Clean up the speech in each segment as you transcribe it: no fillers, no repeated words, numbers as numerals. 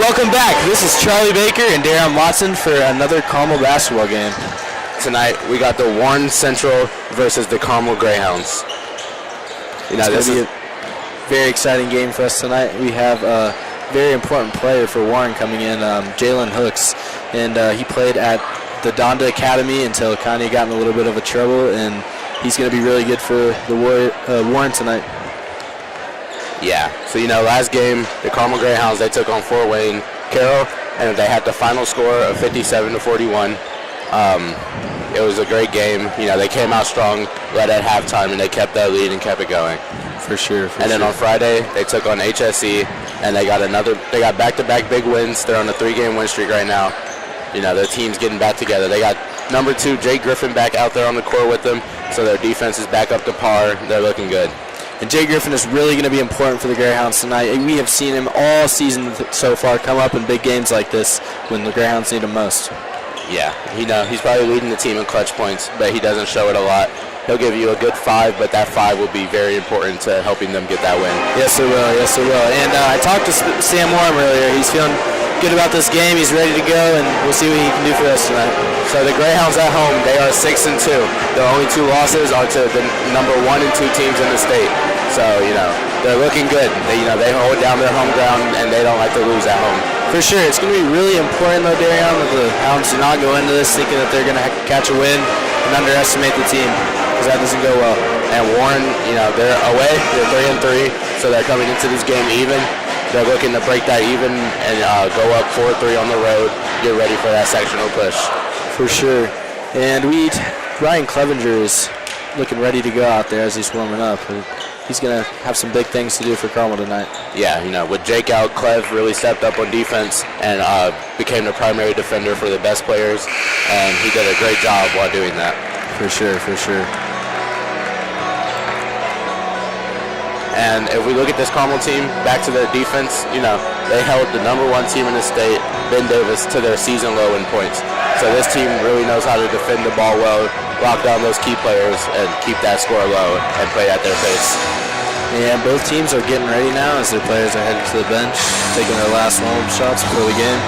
Welcome back. This is Charlie Baker and Darion Watson for another Carmel basketball game. Tonight we got the Warren Central versus the Carmel Greyhounds. This is a very exciting game for us tonight. We have a very important player for Warren coming in, Jalen Hooks, and he played at the Donda Academy until kind of got in a little bit of a trouble, and he's going to be really good for the Warren tonight. Yeah, so last game, the Carmel Greyhounds, they took on Fort Wayne Carroll, and they had the final score of 57-41. It was a great game. They came out strong, led at halftime, and they kept that lead and kept it going. For sure. And then on Friday, they took on HSE, and they got back-to-back big wins. They're on a 3-game win streak right now. Their team's getting back together. They got number 2, Jake Griffin, back out there on the court with them, so their defense is back up to par. They're looking good. And Jay Griffin is really going to be important for the Greyhounds tonight. We have seen him all season so far come up in big games like this when the Greyhounds need him most. Yeah, he's probably leading the team in clutch points, but he doesn't show it a lot. He'll give you a good 5, but that 5 will be very important to helping them get that win. Yes, it will. Yes, it will. And I talked to Sam Warren earlier. He's feeling good about this game. He's ready to go, and we'll see what he can do for us tonight. So the Greyhounds at home, they are 6-2. Their only 2 losses are to the number 1 and 2 teams in the state. So they're looking good. They hold down their home ground, and they don't like to lose at home. For sure, it's going to be really important though, Darion, that the Hounds do not go into this thinking that they're going to catch a win and underestimate the team, because that doesn't go well. And Warren, they're away. They're 3-3, so they're coming into this game even. They're looking to break that even and go up 4-3 on the road. Get ready for that sectional push. For sure. And Ryan Clevenger is looking ready to go out there as he's warming up. He's going to have some big things to do for Carmel tonight. Yeah, with Jake out, Clev really stepped up on defense and became the primary defender for the best players, and he did a great job while doing that. For sure, for sure. And if we look at this Carmel team, back to their defense, they held the number 1 team in the state, Ben Davis, to their season low in points. So this team really knows how to defend the ball well, lock down those key players, and keep that score low and play at their pace. Yeah, both teams are getting ready now as their players are headed to the bench, taking their last warm-up shots before the game.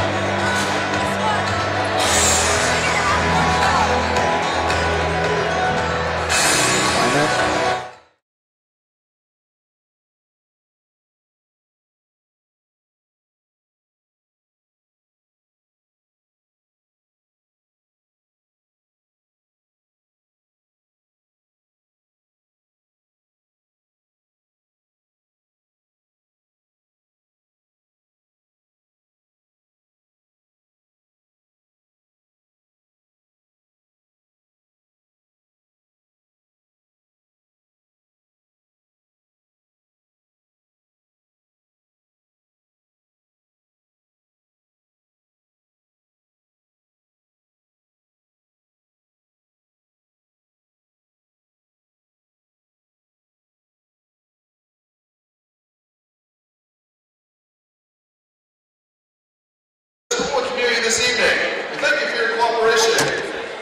This evening. We thank you for your cooperation.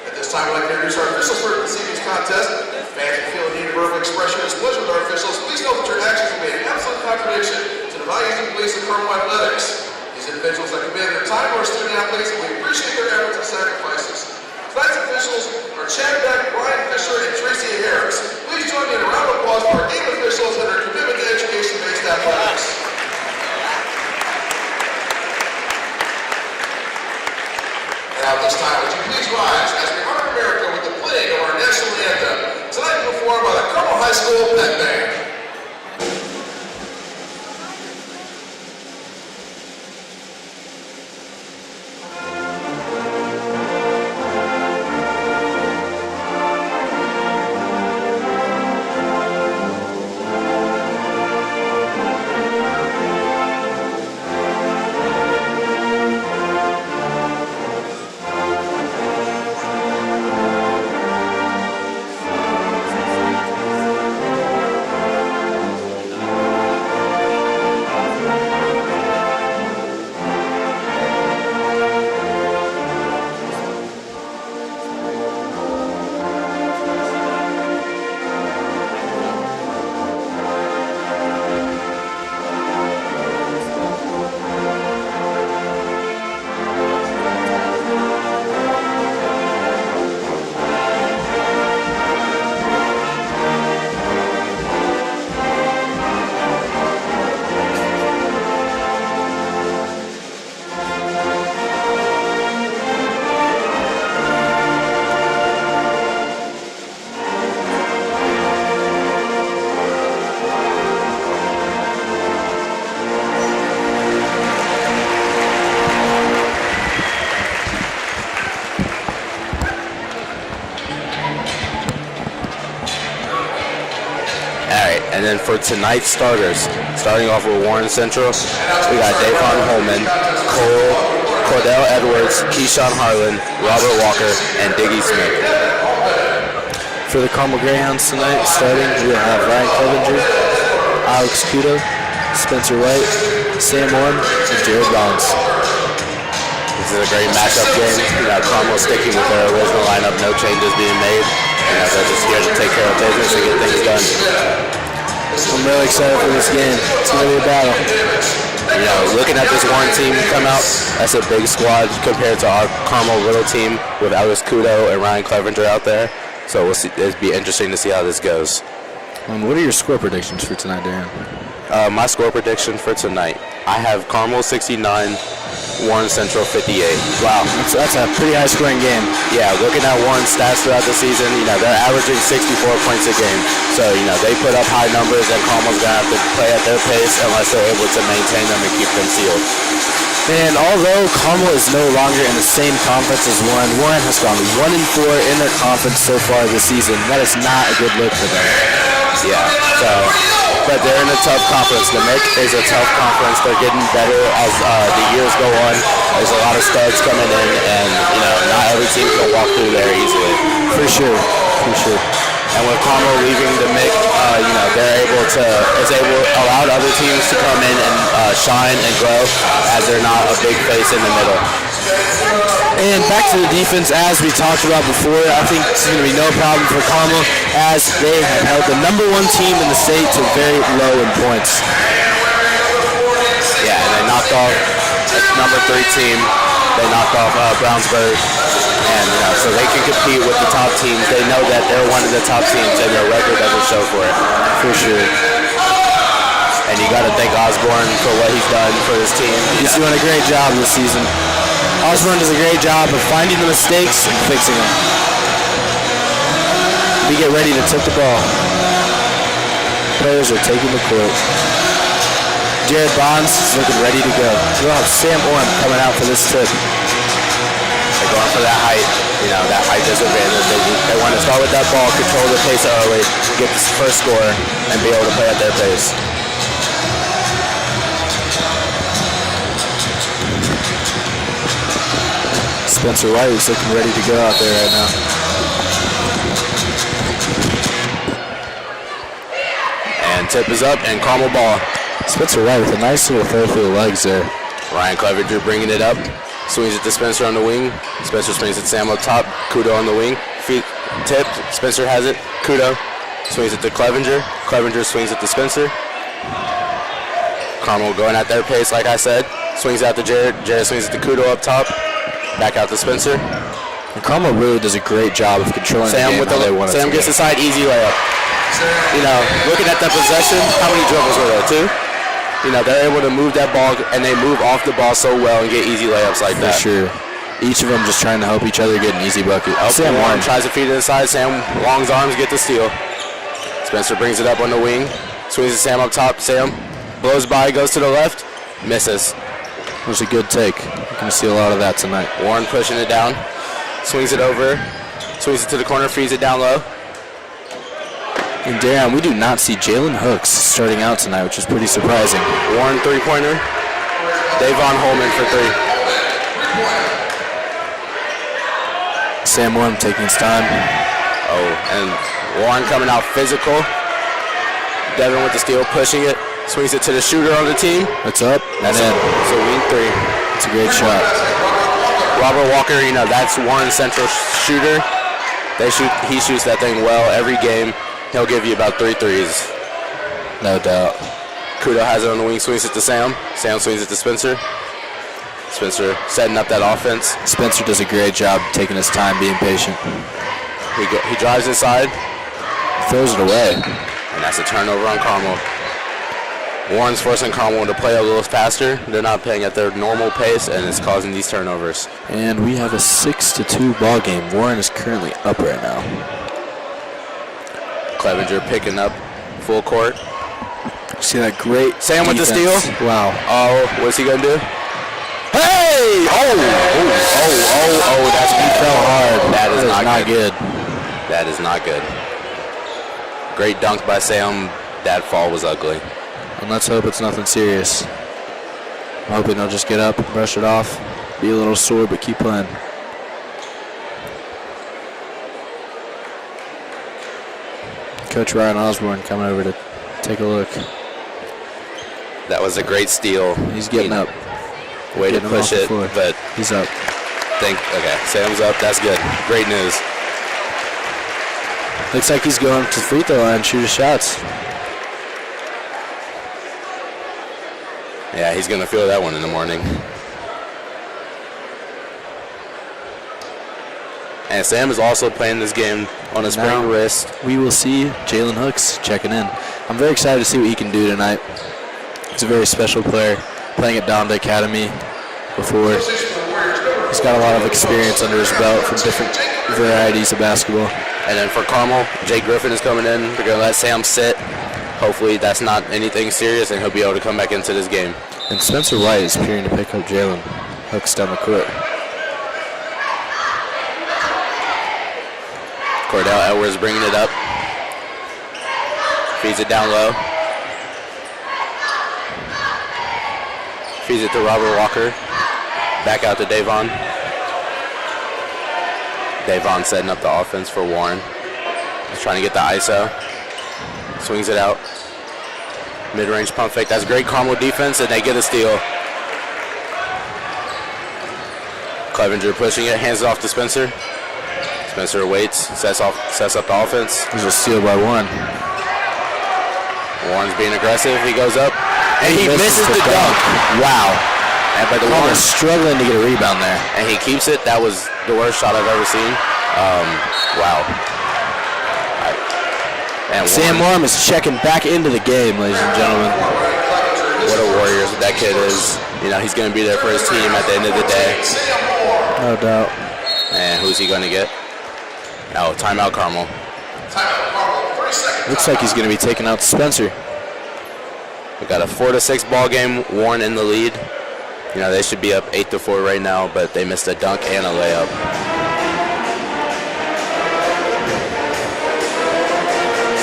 At this time, I'd like to introduce our officials for this evening's contest. If fans who feel the need of verbal expression and displeasure with our officials, please note that your actions will be in absolute contradiction to the values and beliefs of Carmel athletics. These individuals that commit their time are student athletes, and we appreciate their efforts and sacrifices. Tonight's officials are Chad Beck, Brian Fisher, and Tracy Harris. Please join me in a round of applause for our game officials and their commitment to education-based athletics. Now at this time, would you please rise as we honor America with the playing of our national anthem, tonight performed by the Carmel High School Pep Band. And then for tonight's starters, starting off with Warren Central, we got Davon Holman, Cordell Edwards, Keyshawn Harlan, Robert Walker, and Diggy Smith. For the Carmel Greyhounds tonight, starting, we'll have Ryan Clevenger, Alex Kudo, Spencer White, Sam Orm, and Jared Bonds. This is a great matchup game. Carmel sticking with their original lineup, no changes being made. They're just here to take care of business and get things done. I'm really excited for this game. It's going to be a battle. Looking at this Warren team come out, that's a big squad compared to our Carmel little team with Alex Kudo and Ryan Clevenger out there. So we'll see. It'll be interesting to see how this goes. What are your score predictions for tonight, Darion? My score prediction for tonight, I have Carmel 69, Warren Central 58. Wow, that's a pretty high-scoring game. Yeah, looking at Warren's stats throughout the season, they're averaging 64 points a game. So, they put up high numbers, and Carmel's going to have to play at their pace unless they're able to maintain them and keep them sealed. And although Carmel is no longer in the same conference as Warren, Warren has gone 1-4 in their conference so far this season. That is not a good look for them. Yeah, but they're in a tough conference. The MIC is a tough conference. They're getting better as the years go on. There's a lot of studs coming in, and not every team can walk through there easily. For sure. And with Carmel leaving the MIC, it's allowed other teams to come in and shine and grow as they're not a big face in the middle. And back to the defense, as we talked about before, I think it's going to be no problem for Carmel as they have held the number 1 team in the state to very low in points. Yeah, and they knocked off number 3 team. They knocked off Brownsburg. And so they can compete with the top teams. They know that they're one of the top teams, and their record doesn't show for it. For sure. And you got to thank Osborne for what he's done for his team. He's doing a great job this season. Osborne does a great job of finding the mistakes and fixing them. We get ready to tip the ball. Players are taking the court. Jared Bonds is looking ready to go. We'll have Sam Orm coming out for this tip. They're going for that height, that height disadvantage. They want to start with that ball, control the pace early, get the first score, and be able to play at their pace. Spencer White is looking ready to go out there right now. And tip is up, and Carmel ball. Spencer White with a nice little throw through the legs there. Ryan Clevenger bringing it up. Swings it to Spencer on the wing. Spencer swings it to Sam up top. Kudo on the wing. Feet tipped. Spencer has it. Kudo swings it to Clevenger. Clevenger swings it to Spencer. Carmel going at their pace, like I said. Swings out to Jared. Jared swings it to Kudo up top. Back out to Spencer. And Carmel really does a great job of controlling Sam the game. Sam gets inside, easy layup. Looking at that possession, how many dribbles were there? 2? They're able to move that ball, and they move off the ball so well and get easy layups like that. For sure. Each of them just trying to help each other get an easy bucket. Sam Warren tries to feed it inside. Sam Long's arms get the steal. Spencer brings it up on the wing. Swings it Sam up top. Sam blows by, goes to the left, misses. It was a good take. You're going to see a lot of that tonight. Warren pushing it down. Swings it over. Swings it to the corner, feeds it down low. And Darion, we do not see Jalen Hooks starting out tonight, which is pretty surprising. Warren 3-pointer. Davon Holman for 3. Sam Orm taking his time. And Warren coming out physical. Devin with the steal, pushing it. Swings it to the shooter on the team. It's up. That's in. So wing 3. It's a great shot. Robert Walker, that's Warren Central shooter. He shoots that thing well every game. He'll give you about 3 threes. No doubt. Kudo has it on the wing, swings it to Sam. Sam swings it to Spencer. Spencer setting up that offense. Spencer does a great job taking his time, being patient. He drives inside. Throws it away. And that's a turnover on Carmel. Warren's forcing Carmel to play a little faster. They're not playing at their normal pace, and it's causing these turnovers. And we have a 6-2 ball game. Warren is currently up right now. Clevenger picking up full court. See that great Sam with the steal. Wow. Oh, what's he gonna do? Hey! That's he fell hard. That is not good. That is not good. Great dunk by Sam. That fall was ugly. And let's hope it's nothing serious. I'm hoping they'll just get up, brush it off, be a little sore, but keep playing. Coach Ryan Osborne coming over to take a look. That was a great steal. He's getting up. Way to push it, but he's up. Okay, Sam's up. That's good. Great news. Looks like he's going to the free throw line and shoot his shots. Yeah, he's going to feel that one in the morning. And Sam is also playing this game on a sprained wrist. We will see Jalen Hooks checking in. I'm very excited to see what he can do tonight. He's a very special player, playing at Donda Academy before. He's got a lot of experience under his belt from different varieties of basketball. And then for Carmel, Jake Griffin is coming in. They're going to let Sam sit. Hopefully that's not anything serious, and he'll be able to come back into this game. And Spencer White is appearing to pick up Jalen Hooks down the court. Cordell Edwards bringing it up. Feeds it down low. Feeds it to Robert Walker. Back out to Davon. Davon setting up the offense for Warren. He's trying to get the ISO. Swings it out. Mid-range pump fake. That's great Carmel defense, and they get a steal. Clevenger pushing it. Hands it off to Spencer. Spencer waits. Sets up the offense. There's a steal by Warren. Warren's being aggressive. He goes up. And he misses the dunk. Wow. But the Warren's struggling to get a rebound there. And he keeps it. That was the worst shot I've ever seen. Wow. And Sam Warren is checking back into the game, ladies and gentlemen. What a warrior that kid is. You know, he's going to be there for his team at the end of the day. No doubt. And who's he going to get? Oh, timeout Carmel. Looks like he's going to be taking out Spencer. We got a 4-6 ball game. Warren in the lead. You know, they should be up 8-4 right now, but they missed a dunk and a layup.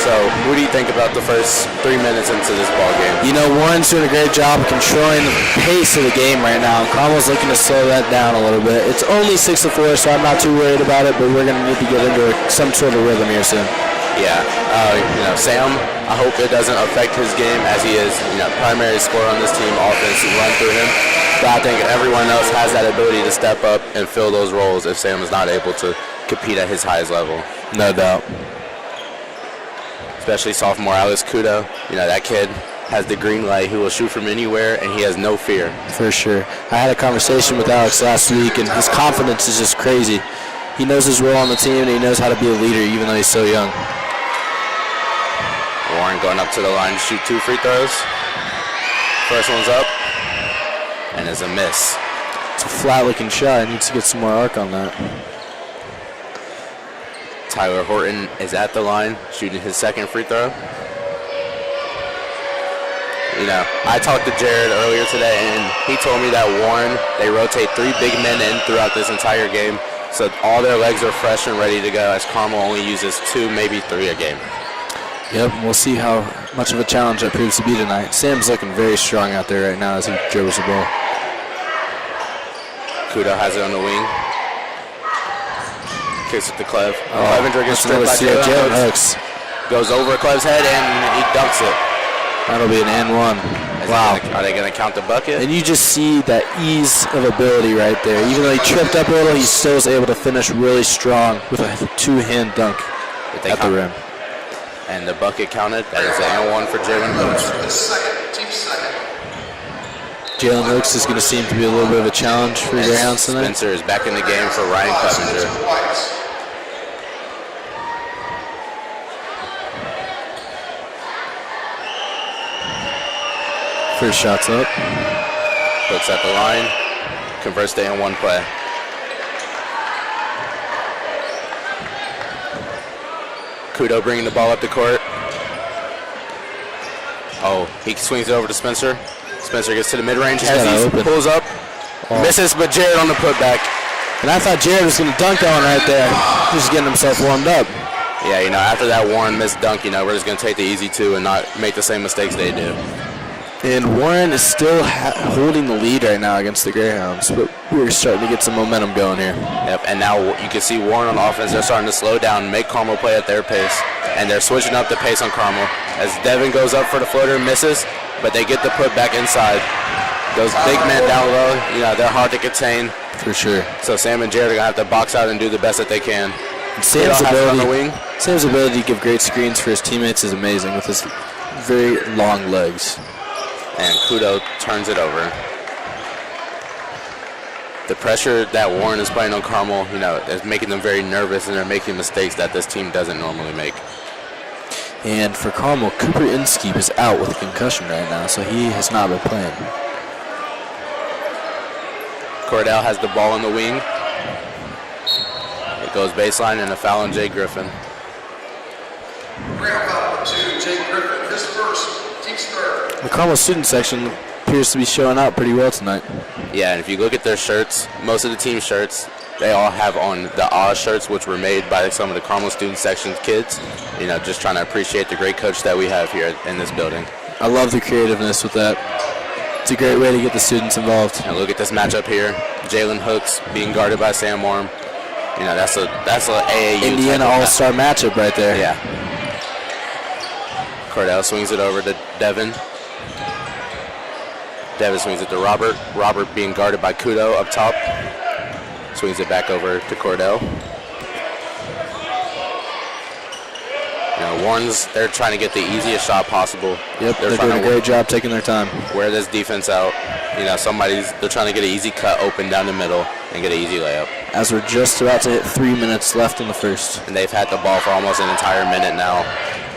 So, what do you think about the first 3 minutes into this ball game? You know, Warren's doing a great job of controlling the pace of the game right now. Carmel's looking to slow that down a little bit. It's only 6-4, so I'm not too worried about it, but we're going to need to get into some sort of rhythm here soon. Yeah, you know, Sam, I hope it doesn't affect his game as he is, you know, primary scorer on this team, offense run through him. But I think everyone else has that ability to step up and fill those roles if Sam is not able to compete at his highest level. No doubt. Especially sophomore Alex Kudo. You know, that kid has the green light. He will shoot from anywhere, and he has no fear. For sure. I had a conversation with Alex last week, and his confidence is just crazy. He knows his role on the team, and he knows how to be a leader, even though he's so young. Warren going up to the line to shoot 2 free throws. First one's up, and it's a miss. It's a flat-looking shot. He needs to get some more arc on that. Tyler Horton is at the line, shooting his second free throw. You know, I talked to Jared earlier today, and he told me that Warren, they rotate 3 big men in throughout this entire game, so all their legs are fresh and ready to go, as Carmel only uses 2, maybe 3 a game. Yep, we'll see how much of a challenge that proves to be tonight. Sam's looking very strong out there right now as he dribbles the ball. Kudo has it on the wing. Kicks it to Clev. Clevenger gets stripped by Jalen Hooks. Goes over Clev's head and he dunks it. That'll be an N1. Wow. Are they going to count the bucket? And you just see that ease of ability right there. Even though he tripped up a little, he still was able to finish really strong with a 2-hand dunk at the rim. And the bucket counted. That is an N1 for Jalen Hooks. Jalen Hooks is going to seem to be a little bit of a challenge for Greyhounds tonight. Spencer is back in the game for Ryan Clevenger. First shot's up. Hooks at the line. Converts to N1 play. Kudo bringing the ball up the court. Oh, he swings it over to Spencer. Spencer gets to the mid-range. Pulls up. Misses, but Jared on the putback. And I thought Jared was going to dunk that one right there. Just getting himself warmed up. Yeah, after that Warren missed dunk, we're just going to take the easy two and not make the same mistakes they do. And Warren is still holding the lead right now against the Greyhounds, but we're starting to get some momentum going here. Yep, and now you can see Warren on offense. They're starting to slow down, make Carmel play at their pace, and they're switching up the pace on Carmel. As Devin goes up for the floater, misses, but they get the put back inside. Those big men down low, they're hard to contain. For sure. So Sam and Jared are going to have to box out and do the best that they can. And Sam's ability to give great screens for his teammates is amazing with his very long legs. And Kudo turns it over. The pressure that Warren is playing on Carmel, is making them very nervous, and they're making mistakes that this team doesn't normally make. And for Carmel, Cooper Inskeep is out with a concussion right now, so he has not been playing. Cordell has the ball in the wing. It goes baseline and a foul on Jay Griffin. Ground foul to Jay Griffin. His first, team's third. The Carmel student section appears to be showing out pretty well tonight. Yeah, and if you look at their shirts, most of the team shirts, they all have on the Oz shirts, which were made by some of the Carmel student section kids. Just trying to appreciate the great coach that we have here in this building. I love the creativeness with that. It's a great way to get the students involved. And look at this matchup here. Jalen Hooks being guarded by Sam Orm. That's a AAU Indiana All-Star matchup right there. Yeah. Cordell swings it over to Devin. Devin swings it to Robert. Robert being guarded by Kudo up top. Swings it back over to Cordell. Warren's, they're trying to get the easiest shot possible. Yep, they're doing a great job taking their time. Wear this defense out. They're trying to get an easy cut open down the middle and get an easy layup. As we're just about to hit 3 minutes left in the first. And they've had the ball for almost an entire minute now,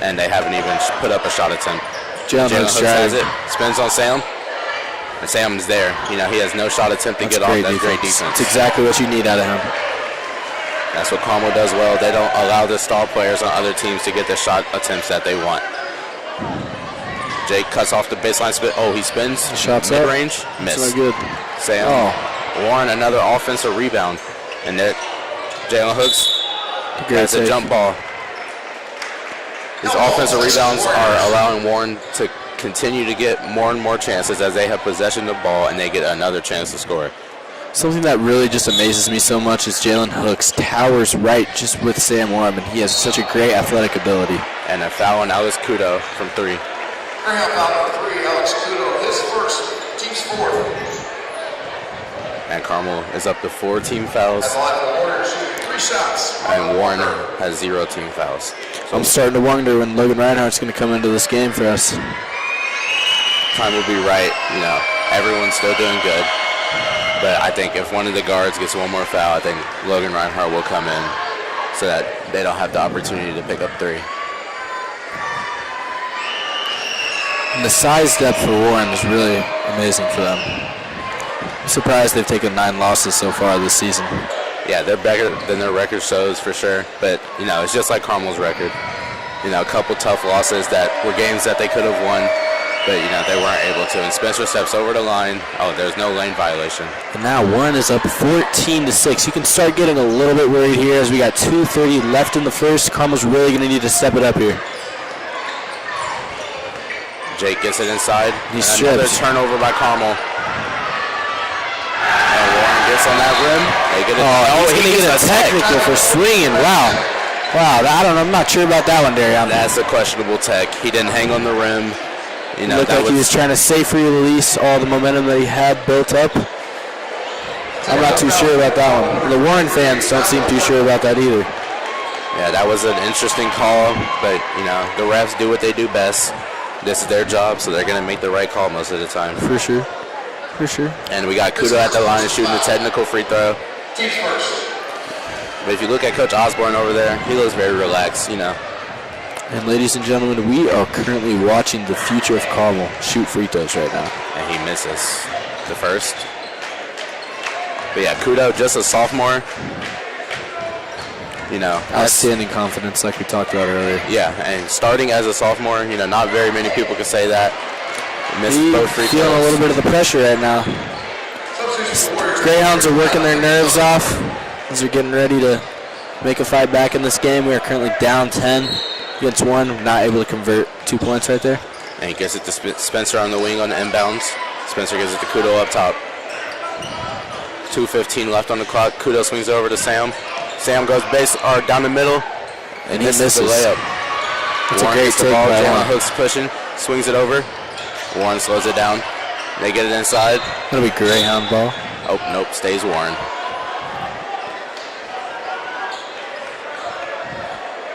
and they haven't even put up a shot attempt. Jalen Hooks has it, spins on Sam, and Sam's there. He has no shot attempt to get off. That's great defense. That's exactly what you need out of him. That's what Carmel does well. They don't allow the star players on other teams to get the shot attempts that they want. Jake cuts off the baseline spin. Oh, he spins. Shots mid-range. Miss. That's good. Sam. Warren, another offensive rebound. And there, Jalen Hooks has a jump ball. These offensive rebounds are allowing Warren to continue to get more and more chances as they have possession of the ball and they get another chance to score. Something that really just amazes me so much is Jalen Hooks towers right just with Sam Orm, and he has such a great athletic ability. And a foul on Alex Kudo from three. Ground foul number 3, Alex Kudo, his first, team's fourth. And Carmel is up to 4 team fouls. At the line of Warren shooting 3 shots. And Warren has 0 team fouls. So I'm starting to wonder when Logan Reinhardt's going to come into this game for us. Time will be right. Everyone's still doing good. But I think if one of the guards gets one more foul, I think Logan Reinhardt will come in so that they don't have the opportunity to pick up 3. And the size depth for Warren is really amazing for them. I'm surprised they've taken 9 losses so far this season. Yeah, they're better than their record shows for sure. But, it's just like Carmel's record. A couple tough losses that were games that they could have won. But, they weren't able to. And Spencer steps over the line. Oh, there's no lane violation. And now Warren is up 14-6. You can start getting a little bit worried here as we got 2:30 left in the first. Carmel's really going to need to step it up here. Jake gets it inside. He's another stripped. turnover by Carmel. And Warren gets on that rim. They get he's going to get a technical for swinging. Wow. I'm not sure about that one, Darion. That's a questionable tech. He didn't hang on the rim. Looked like he was trying to safely release all the momentum that he had built up. I'm not too sure about that one. The Warren fans don't seem too sure about that either. Yeah, that was an interesting call, but, the refs do what they do best. This is their job, so they're going to make the right call most of the time. For sure. And we got Kudo at the line shooting the technical free throw. Team's first. But if you look at Coach Osborne over there, he looks very relaxed, And ladies and gentlemen, we are currently watching the future of Carmel shoot free throws right now. And he misses the first. But yeah, Kudo, just a sophomore. Outstanding confidence like we talked about earlier. Yeah, and starting as a sophomore, not very many people can say that. Missed both free throws. Feeling a little bit of the pressure right now. Greyhounds are working their nerves off as they're getting ready to make a fight back in this game. We are currently down 10 against 1. We're not able to convert 2 points right there. And he gets it to Spencer on the wing on the inbounds. Spencer gives it to Kudo up top. 2:15 left on the clock. Kudo swings over to Sam. Sam goes down the middle. And he misses the layup. It's Warren a great gets the take ball. by Jalen Warren. Hooks pushing. Swings it over. Warren slows it down. They get it inside. That'll be Greyhound ball. Oh, nope. Stays Warren.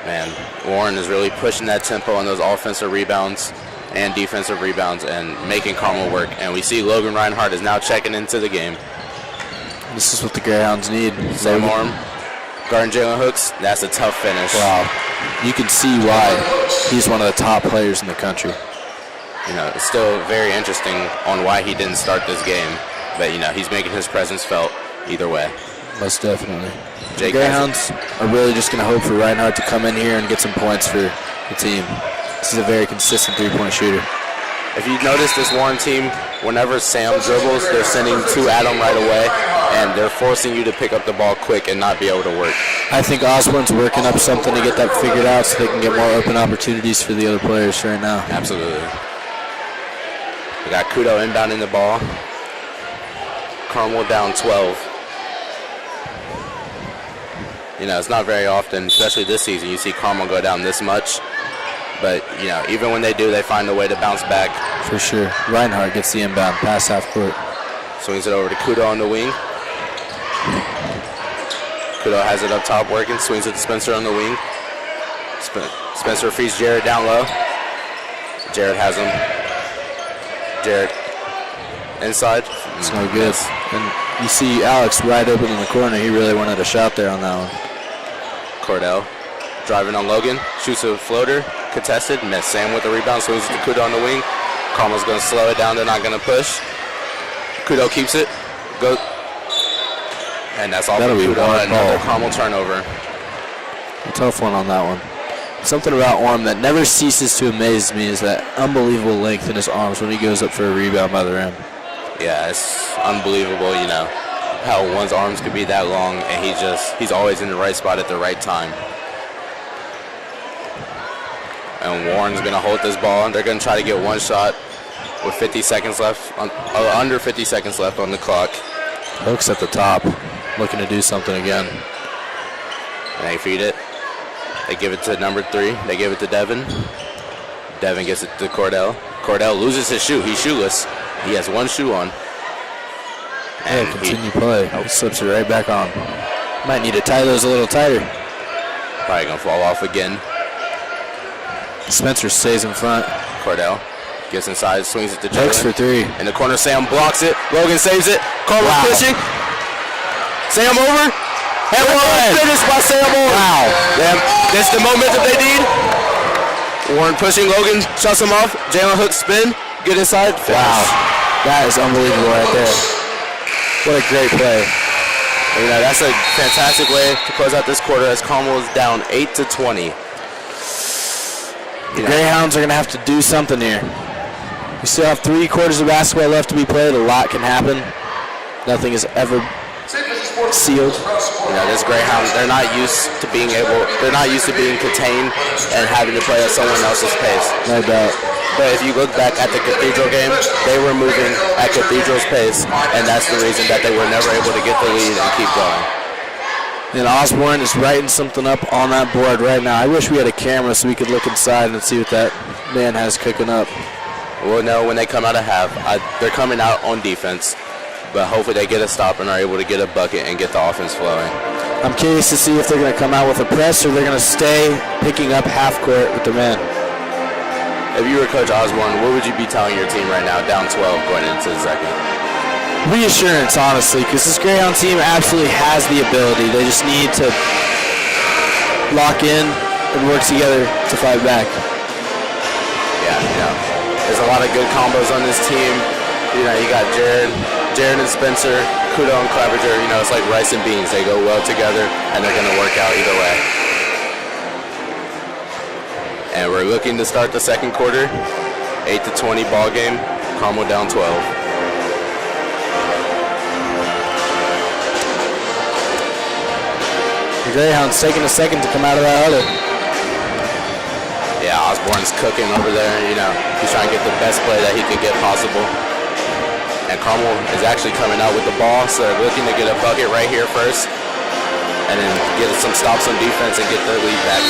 Man, Warren is really pushing that tempo on those offensive rebounds and defensive rebounds and making Carmel work. And we see Logan Reinhardt is now checking into the game. This is what the Greyhounds need. Same arm. Guarding Jalen Hooks. That's a tough finish. Wow. You can see why he's one of the top players in the country. You know, it's still very interesting on why he didn't start this game. But, you know, he's making his presence felt either way. Most definitely. Jake the Greyhounds are really just going to hope for Reinhardt to come in here and get some points for the team. This is a very consistent three-point shooter. If you notice this Warren team, whenever Sam dribbles, they're sending 2 at him right away, and they're forcing you to pick up the ball quick and not be able to work. I think Osborne's working up something to get that figured out so they can get more open opportunities for the other players right now. Absolutely. We got Kudo inbounding the ball. Carmel down 12. You know, it's not very often, especially this season, you see Carmel go down this much. But, you know, even when they do, they find a way to bounce back. For sure. Reinhardt gets the inbound past half court. Swings it over to Kudo on the wing. Kudo has it up top working. Swings it to Spencer on the wing. Spencer feeds Jared down low. Jared has him. Jared inside. It's no good. And you see Alex wide open in the corner. He really wanted a shot there on that one. Cordell driving on Logan. Shoots a floater. Contested. Missed. Sam with the rebound. Swings it to Kudo on the wing. Carmel's going to slow it down. They're not going to push. Kudo keeps it. Go. And that's all for Kudo. Another Carmel turnover. A tough one on that one. Something about Orm that never ceases to amaze me is that unbelievable length in his arms when he goes up for a rebound by the rim. Yeah, it's unbelievable, you know, how one's arms could be that long, and he's always in the right spot at the right time. And Warren's going to hold this ball, and they're going to try to get one shot with 50 seconds left, under 50 seconds left on the clock. Hooks at the top, looking to do something again. And they feed it. They give it to number 3. They give it to Devin. Devin gets it to Cordell. Cordell loses his shoe. He's shoeless. He has one shoe on. And continue play. He slips it right back on. Might need to tie those a little tighter. Probably going to fall off again. Spencer stays in front. Cordell gets inside, swings it to Jalen. Hooks for 3. In the corner, Sam blocks it. Logan saves it. Carmel pushing. Sam over. And one finish by Sam Warren. Wow. That's the momentum they need. Warren pushing. Logan shuts him off. Jalen Hooks spin. Get inside. Finish. Wow. That is unbelievable right there. What a great play. You know, that's a fantastic way to close out this quarter as Carmel is down 8-20. The Greyhounds are going to have to do something here. We still have 3 quarters of basketball left to be played. A lot can happen. Nothing is ever sealed. You know, this Greyhounds, they're not used to being contained and having to play at someone else's pace. No doubt. But if you look back at the Cathedral game, they were moving at Cathedral's pace, and that's the reason that they were never able to get the lead and keep going. And Osborne is writing something up on that board right now. I wish we had a camera so we could look inside and see what that man has cooking up. We'll know when they come out of half. They're coming out on defense, but hopefully they get a stop and are able to get a bucket and get the offense flowing. I'm curious to see if they're going to come out with a press or they're going to stay picking up half court with the man. If you were Coach Osborne, what would you be telling your team right now, down 12 going into the second? Reassurance, honestly, because this Greyhound team absolutely has the ability. They just need to lock in and work together to fight back. Yeah, you know, there's a lot of good combos on this team. You know, you got Jared and Spencer, Kudo and Clapperger. You know, it's like rice and beans. They go well together, and they're going to work out either way. And we're looking to start the second quarter. 8-20 ball game. Carmel down 12. The Greyhounds taking a second to come out of that huddle. Yeah, Osborne's cooking over there. He's trying to get the best play that he could get possible. And Carmel is actually coming out with the ball, so they're looking to get a bucket right here first, and then get some stops on defense and get their lead back.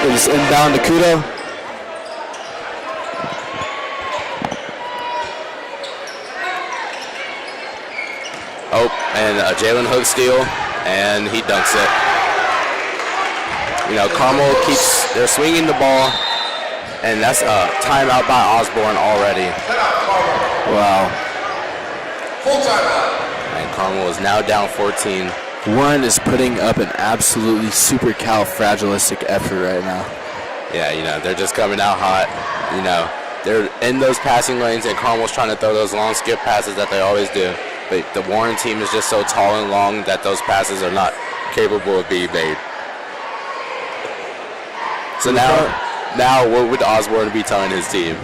It is inbound to Kudo. Oh, and a Jalen Hook steal, and he dunks it. Carmel they're swinging the ball, and that's a timeout by Osborne already. Wow. Full timeout. And Carmel is now down 14. Warren is putting up an absolutely supercalifragilistic effort right now. Yeah, they're just coming out hot. They're in those passing lanes, and Carmel's trying to throw those long skip passes that they always do. But the Warren team is just so tall and long that those passes are not capable of being made. So now what would Osborne be telling his team?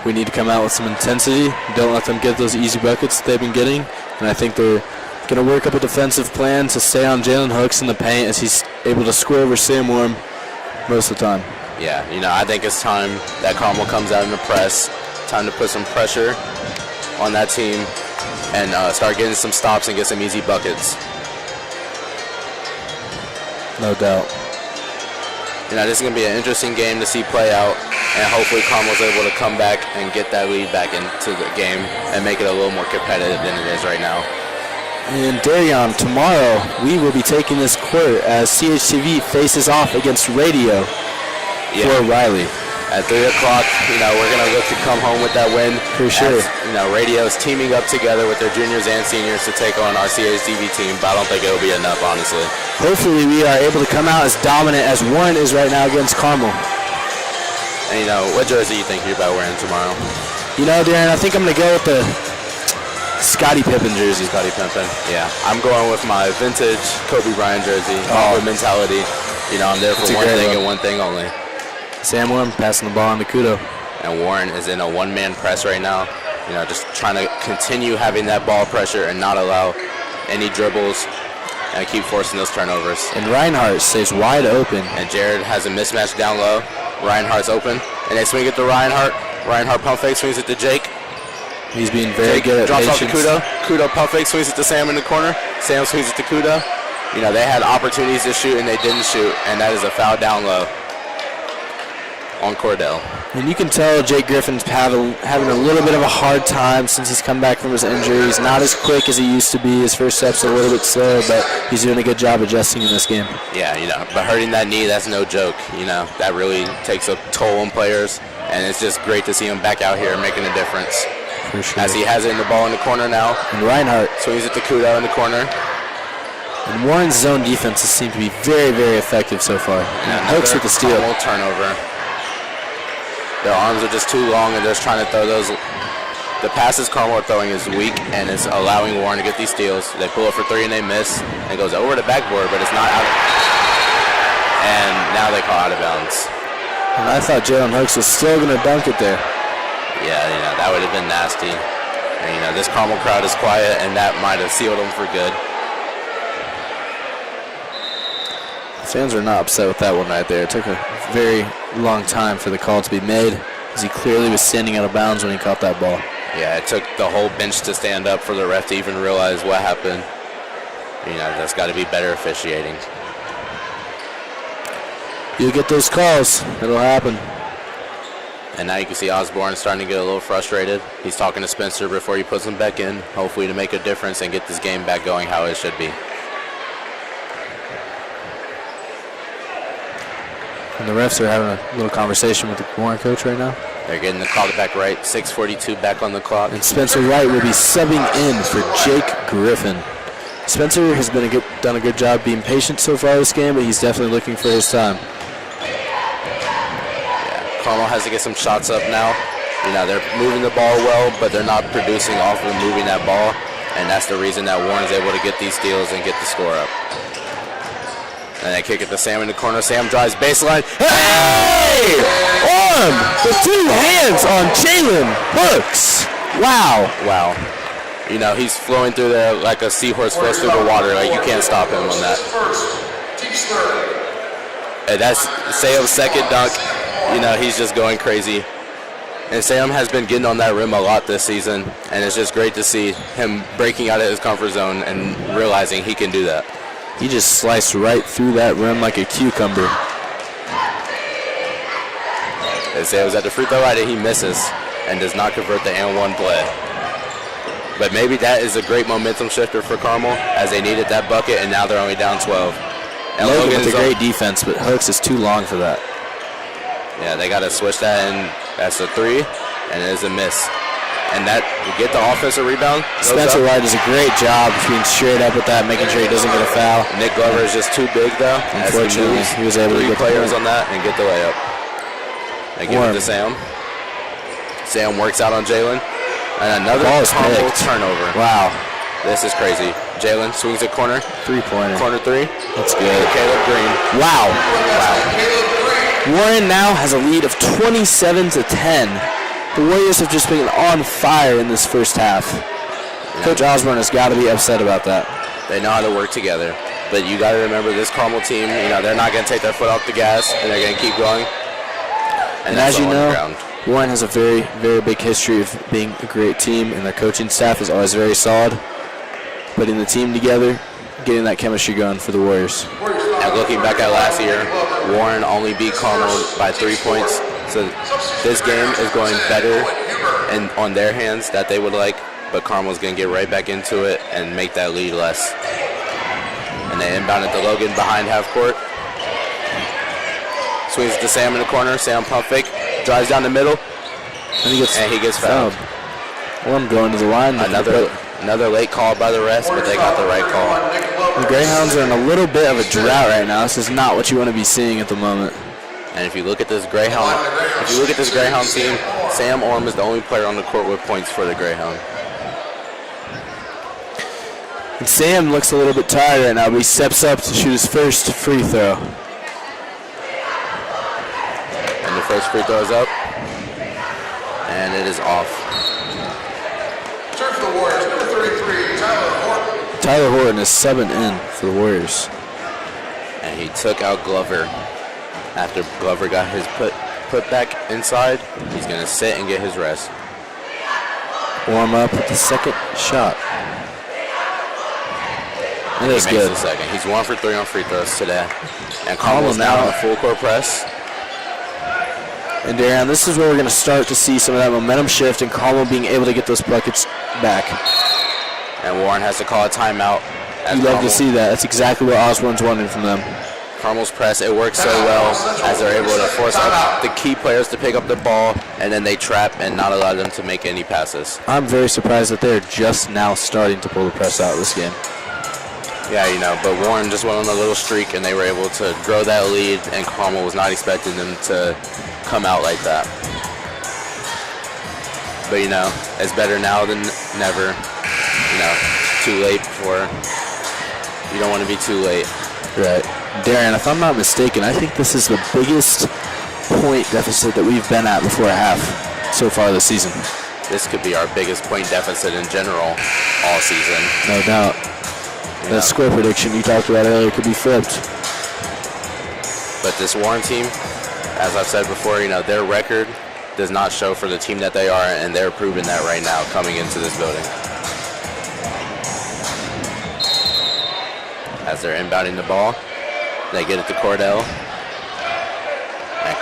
We need to come out with some intensity. Don't let them get those easy buckets that they've been getting. And I think they're going to work up a defensive plan to stay on Jalen Hooks in the paint as he's able to score over Sam Worm most of the time. Yeah, I think it's time that Carmel comes out in the press. Time to put some pressure on that team and start getting some stops and get some easy buckets. No doubt. This is going to be an interesting game to see play out, and hopefully Carmel's able to come back and get that lead back into the game and make it a little more competitive than it is right now. And Darion, tomorrow we will be taking this court as CHTV faces off against Radio for Riley. At 3 o'clock, we're going to look to come home with that win. For sure. Radio is teaming up together with their juniors and seniors to take on our CHTV team, but I don't think it'll be enough, honestly. Hopefully we are able to come out as dominant as Warren is right now against Carmel. And, what jersey do you think you're about wearing tomorrow? Darren, I think I'm going to go with the Scottie Pippen jersey. Scottie Pippen, yeah. I'm going with my vintage Kobe Bryant jersey, mentality. I'm there for one thing and one thing only. Sam Worm passing the ball on to Kudo. And Warren is in a one-man press right now. Just trying to continue having that ball pressure and not allow any dribbles and keep forcing those turnovers. And Reinhardt stays wide open. And Jared has a mismatch down low. Reinhardt's open. And they swing it to Reinhardt. Reinhardt pump fake, swings it to Jake. He's being very Jake good at drops patience. off to Kudo. Kudo pump fake, swings it to Sam in the corner. Sam swings it to Kudo. They had opportunities to shoot and they didn't shoot. And that is a foul down low on Cordell. And you can tell Jake Griffin's having a little bit of a hard time since he's come back from his injury. He's not as quick as he used to be. His first step's a little bit slower, but he's doing a good job adjusting in this game. Yeah, but hurting that knee, that's no joke. That really takes a toll on players, and it's just great to see him back out here making a difference. For sure. As he has it in the ball in the corner now. And Reinhardt swings it to Kudo in the corner. And Warren's zone defenses seem to be very, very effective so far. And Hooks with the steal. Turnover. Their arms are just too long, and they're just trying to throw those. The passes Carmel are throwing is weak, and it's allowing Warren to get these steals. They pull up for three, and they miss. And it goes over the backboard, but it's not out. And now they call out of bounds. And I thought Jalen Hooks was still going to dunk it there. Yeah, that would have been nasty. And, this Carmel crowd is quiet, and that might have sealed them for good. Fans are not upset with that one right there. It took a very long time for the call to be made, as he clearly was standing out of bounds when he caught that ball. Yeah, it took the whole bench to stand up for the ref to even realize what happened. That's got to be better officiating. You'll get those calls. It'll happen. And now you can see Osborne starting to get a little frustrated. He's talking to Spencer before he puts him back in, hopefully to make a difference and get this game back going how it should be. And the refs are having a little conversation with the Warren coach right now. They're getting the clock back right. 6:42 back on the clock. And Spencer Wright will be subbing in for Jake Griffin. Spencer has done a good job being patient so far this game, but he's definitely looking for his time. Yeah, Carmel has to get some shots up now. They're moving the ball well, but they're not producing off of moving that ball. And that's the reason that Warren's able to get these steals and get the score up. And they kick it to Sam in the corner. Sam drives baseline. Hey! Arm with two hands on Jalen Hooks. Wow. You know, he's flowing through there like a seahorse flows through the water. Like, you can't stop him on that. And that's Sam's second dunk. You know, he's just going crazy. And Sam has been getting on that rim a lot this season, and it's just great to see him breaking out of his comfort zone and realizing he can do that. He just sliced right through that rim like a cucumber. And Sam's at the free throw line, and he misses and does not convert the and one play. But maybe that is a great momentum shifter for Carmel, as they needed that bucket, and now they're only down 12. And Logan with a great defense, but Hooks is too long for that. Yeah, they got to switch that, and that's a three, and it is a miss. And that, you get the offensive rebound. Spencer White does a great job being straight up with that, making sure he doesn't get a foul. Nick Glover is just too big, though. Unfortunately, he was able to get players on that and get the layup. They give it to Sam. Sam works out on Jalen. And another Carmel turnover. Wow. This is crazy. Jalen swings a corner. Three-pointer. Corner three. That's good. Caleb Green. Wow. Warren now has a lead of 27-10. The Warriors have just been on fire in this first half. Yeah. Coach Osborne has got to be upset about that. They know how to work together. But you got to remember, this Carmel team, you know, they're not going to take their foot off the gas, and they're going to keep going. And as you know, Warren has a very, very big history of being a great team, and their coaching staff is always very solid. Putting the team together, getting that chemistry going for the Warriors. And looking back at last year, Warren only beat Carmel by 3 points. So this game is going better and on their hands that they would like, but Carmel's going to get right back into it and make that lead less. And they inbound it to Logan behind half court. Swings it to Sam in the corner. Sam pump fake, drives down the middle, and he gets fouled. Well, I'm going to the line. Another late call by the refs, but they got the right call. The Greyhounds are in a little bit of a drought right now. This is not what you want to be seeing at the moment. And if you look at this Greyhound team, Sam Orm is the only player on the court with points for the Greyhound. And Sam looks a little bit tired right now, but he steps up to shoot his first free throw. And the first free throw is up, and it is off. Turn for the Warriors, number 33, Tyler Horton. Tyler Horton is subbing in for the Warriors. And he took out Glover. After Glover got his put back inside, he's going to sit and get his rest. Warm up with the second shot. It is good. He's 1 for 3 on free throws today. And Carmel's now on a full court press. And Darion, this is where we're going to start to see some of that momentum shift and Carmel being able to get those buckets back. And Warren has to call a timeout. You love to see that. That's exactly what Osborne's wanting from them. Carmel's press, it works so well as they're able to force up the key players to pick up the ball, and then they trap and not allow them to make any passes. I'm very surprised that they're just now starting to pull the press out of this game. Yeah, you know, but Warren just went on a little streak, and they were able to grow that lead, and Carmel was not expecting them to come out like that. But, you know, it's better now than never. You know, too late before. You don't want to be too late. Right. Darion, if I'm not mistaken, I think this is the biggest point deficit that we've been at before a half so far this season. This could be our biggest point deficit in general all season. No doubt. That score prediction you talked about earlier could be flipped. But this Warren team, as I've said before, you know, their record does not show for the team that they are, and they're proving that right now coming into this building. As they're inbounding the ball, they get it to Cordell.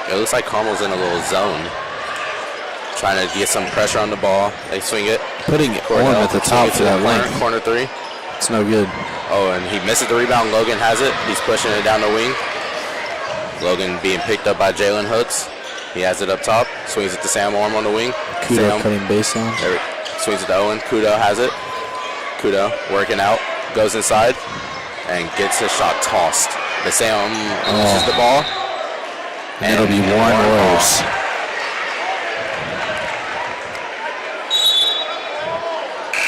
It looks like Carmel's in a little zone, trying to get some pressure on the ball. They swing it. Putting Cordell at the top for that length. Corner three. It's no good. Oh, and he misses the rebound. Logan has it. He's pushing it down the wing. Logan being picked up by Jalen Hooks. He has it up top. Swings it to Sam Orm on the wing. Kudo cutting baseline. Swings it to Owen. Kudo has it. Kudo working out. Goes inside and gets his shot tossed. But Sam misses the ball. And it'll be Warren Warriors.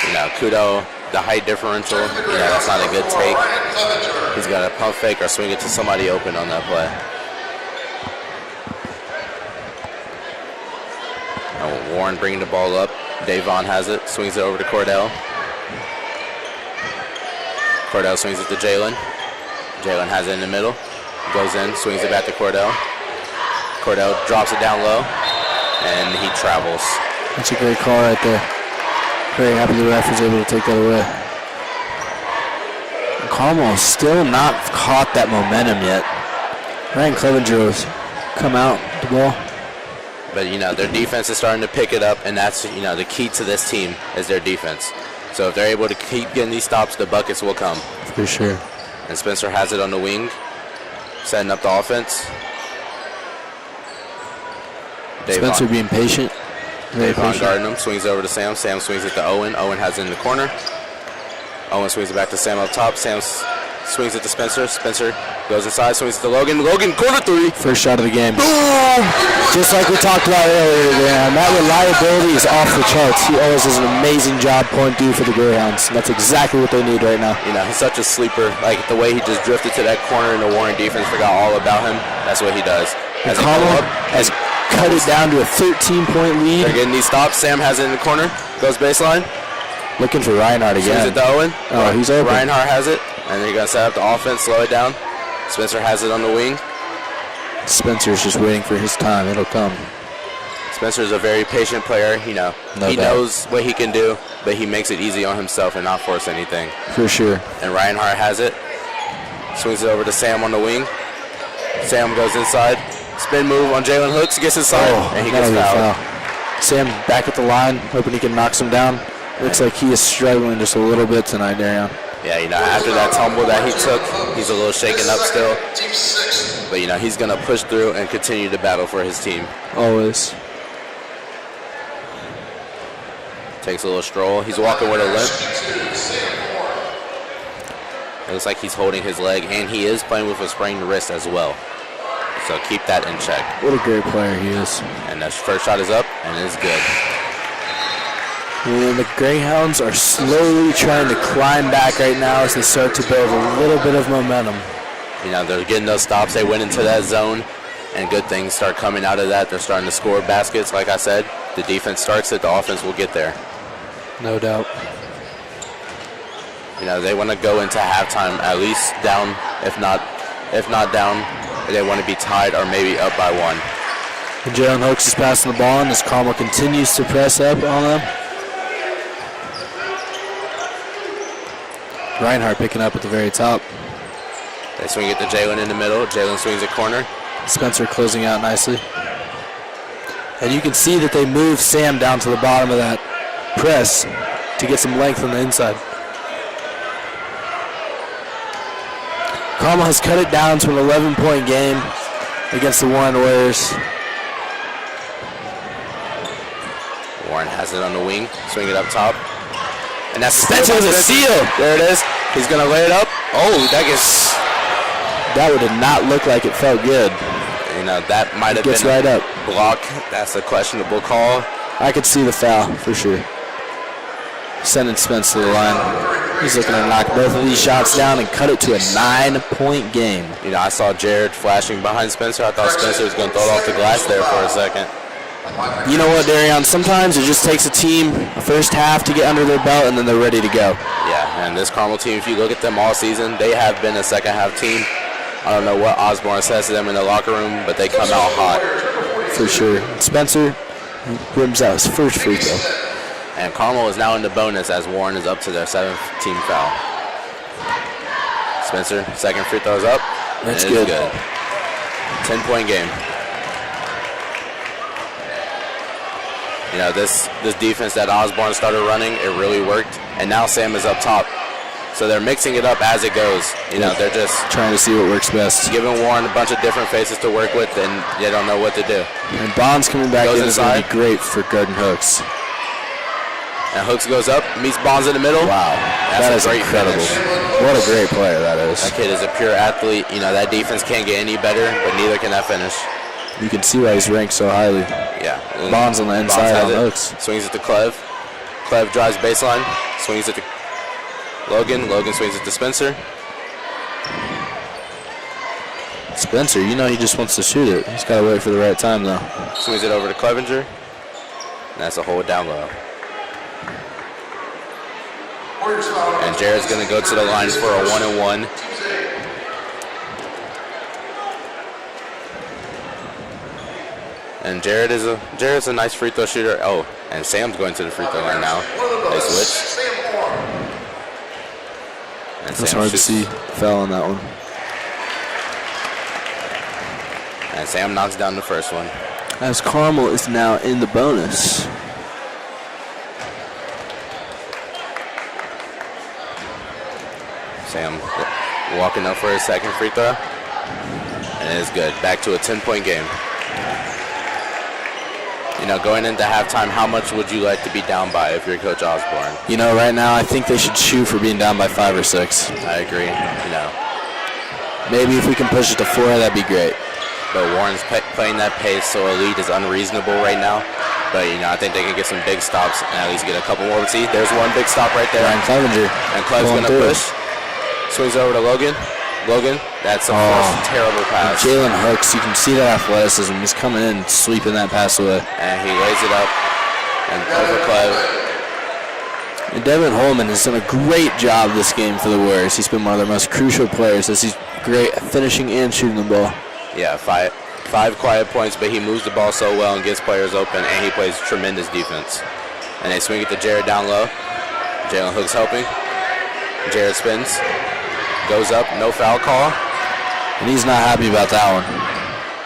You know, Kudo, the height differential, that's not a good take. He's got a pump fake or swing it to somebody open on that play. Warren bringing the ball up. Davon has it, swings it over to Cordell. Cordell swings it to Jalen. Jalen has it in the middle. Goes in, swings it back to Cordell. Cordell drops it down low, and he travels. That's a great call right there. Very happy the ref was able to take that away. And Carmel still not caught that momentum yet. Ryan Clevenger has come out the ball. But, their defense is starting to pick it up, and that's, the key to this team is their defense. So if they're able to keep getting these stops, the buckets will come. For sure. And Spencer has it on the wing, setting up the offense. Spencer being patient. Darion guarding him, swings over to Sam. Sam swings it to Owen. Owen has it in the corner. Owen swings it back to Sam up top. Sam swings it to Spencer. Spencer goes inside, swings it to Logan. Logan, corner three. First shot of the game. Boom! Just like we talked about earlier, man. That reliability is off the charts. He always does an amazing job point due for the Greyhounds. And that's exactly what they need right now. He's such a sleeper. Like the way he just drifted to that corner and the Warren defense forgot all about him. That's what he does. Carmel has cut it down to a 13-point lead. They're getting these stops. Sam has it in the corner. Goes baseline. Looking for Reinhardt again. Swings it to Owen. Oh, he's open. Reinhardt has it. And then you're going to set up the offense, slow it down. Spencer has it on the wing. Spencer's just waiting for his time. It'll come. Spencer's a very patient player. He knows what he can do, but he makes it easy on himself and not force anything. For sure. And Reinhardt has it. Swings it over to Sam on the wing. Sam goes inside. Spin move on Jalen Hooks. Gets inside, and he gets fouled. Sam back at the line, hoping he can knock some down. Looks like he is struggling just a little bit tonight, Darion. Yeah, after that tumble that he took, he's a little shaken up still. But, he's going to push through and continue to battle for his team. Always. Takes a little stroll. He's walking with a limp. It looks like he's holding his leg, and he is playing with a sprained wrist as well. So keep that in check. What a great player he is. And that first shot is up, and it's good. And the Greyhounds are slowly trying to climb back right now as they start to build a little bit of momentum. They're getting those stops. They went into that zone, and good things start coming out of that. They're starting to score baskets, like I said. The defense starts it. The offense will get there. No doubt. They want to go into halftime at least down, if not down. They want to be tied or maybe up by one. And Jalen Hooks is passing the ball, and as Carmel continues to press up on them. Reinhardt picking up at the very top. They swing it to Jalen in the middle. Jalen swings a corner. Spencer closing out nicely. And you can see that they move Sam down to the bottom of that press to get some length on the inside. Carmel has cut it down to an 11-point game against the Warren Warriors. Warren has it on the wing. Swing it up top. And that's Spencer with a steal. There it is. He's going to lay it up. Oh, that would not look like it felt good. That might have been right up. Block. That's a questionable call. I could see the foul for sure. Sending Spence to the line. He's looking to knock both of these shots down and cut it to a 9-point game. I saw Jared flashing behind Spencer. I thought Spencer was going to throw it off the glass there for a second. You know what, Darion? Sometimes it just takes a team a first half to get under their belt, and then they're ready to go. Yeah, and this Carmel team, if you look at them all season, they have been a second-half team. I don't know what Osborne says to them in the locker room, but they come out hot. For sure. Spencer rims out his first free throw. And Carmel is now in the bonus as Warren is up to their 7th team foul. Spencer, second free throw is up. That's good. 10-point game. This defense that Osborne started running, it really worked. And now Sam is up top. So they're mixing it up as it goes. They're just trying to see what works best. Giving Warren a bunch of different faces to work with, and they don't know what to do. And Bonds coming back in is going to be great for guarding Hooks. And Hooks goes up, meets Bonds in the middle. Wow, that is incredible. Finish. What a great player that is. That kid is a pure athlete. That defense can't get any better, but neither can that finish. You can see why he's ranked so highly. Yeah. Bonds on the inside on Hooks. Swings it to Clev. Clev drives baseline. Swings it to Logan. Logan swings it to Spencer. Spencer, he just wants to shoot it. He's got to wait for the right time, though. Swings it over to Clevenger. And that's a hold down low. And Jared's going to go to the line for a 1-and-1. And Jared's a nice free throw shooter. Oh, and Sam's going to the free throw line now. They switch. And It's hard to see. Fell on that one. And Sam knocks down the first one. As Carmel is now in the bonus. Sam walking up for his second free throw. And it is good. Back to a 10-point game. You know, going into halftime, how much would you like to be down by if you're Coach Osborne? You know, right now I think they should shoot for being down by 5 or 6. I agree. You know, maybe if we can push it to 4, that'd be great. But Warren's playing that pace, so a lead is unreasonable right now. But, you know, I think they can get some big stops and at least get a couple more. See, there's one big stop right there. Ryan Clevenger. And Clev's going to push. Swings over to Logan. Logan, that's a first terrible pass. Jalen Hooks, you can see that athleticism. He's coming in and sweeping that pass away. And he lays it up and over Clev. And Devin Holman has done a great job this game for the Warriors. He's been one of their most crucial players as he's great at finishing and shooting the ball. Yeah, five quiet points, but he moves the ball so well and gets players open, and he plays tremendous defense. And they swing it to Jared down low. Jalen Hooks helping. Jared spins. Goes up, no foul call. And he's not happy about that one.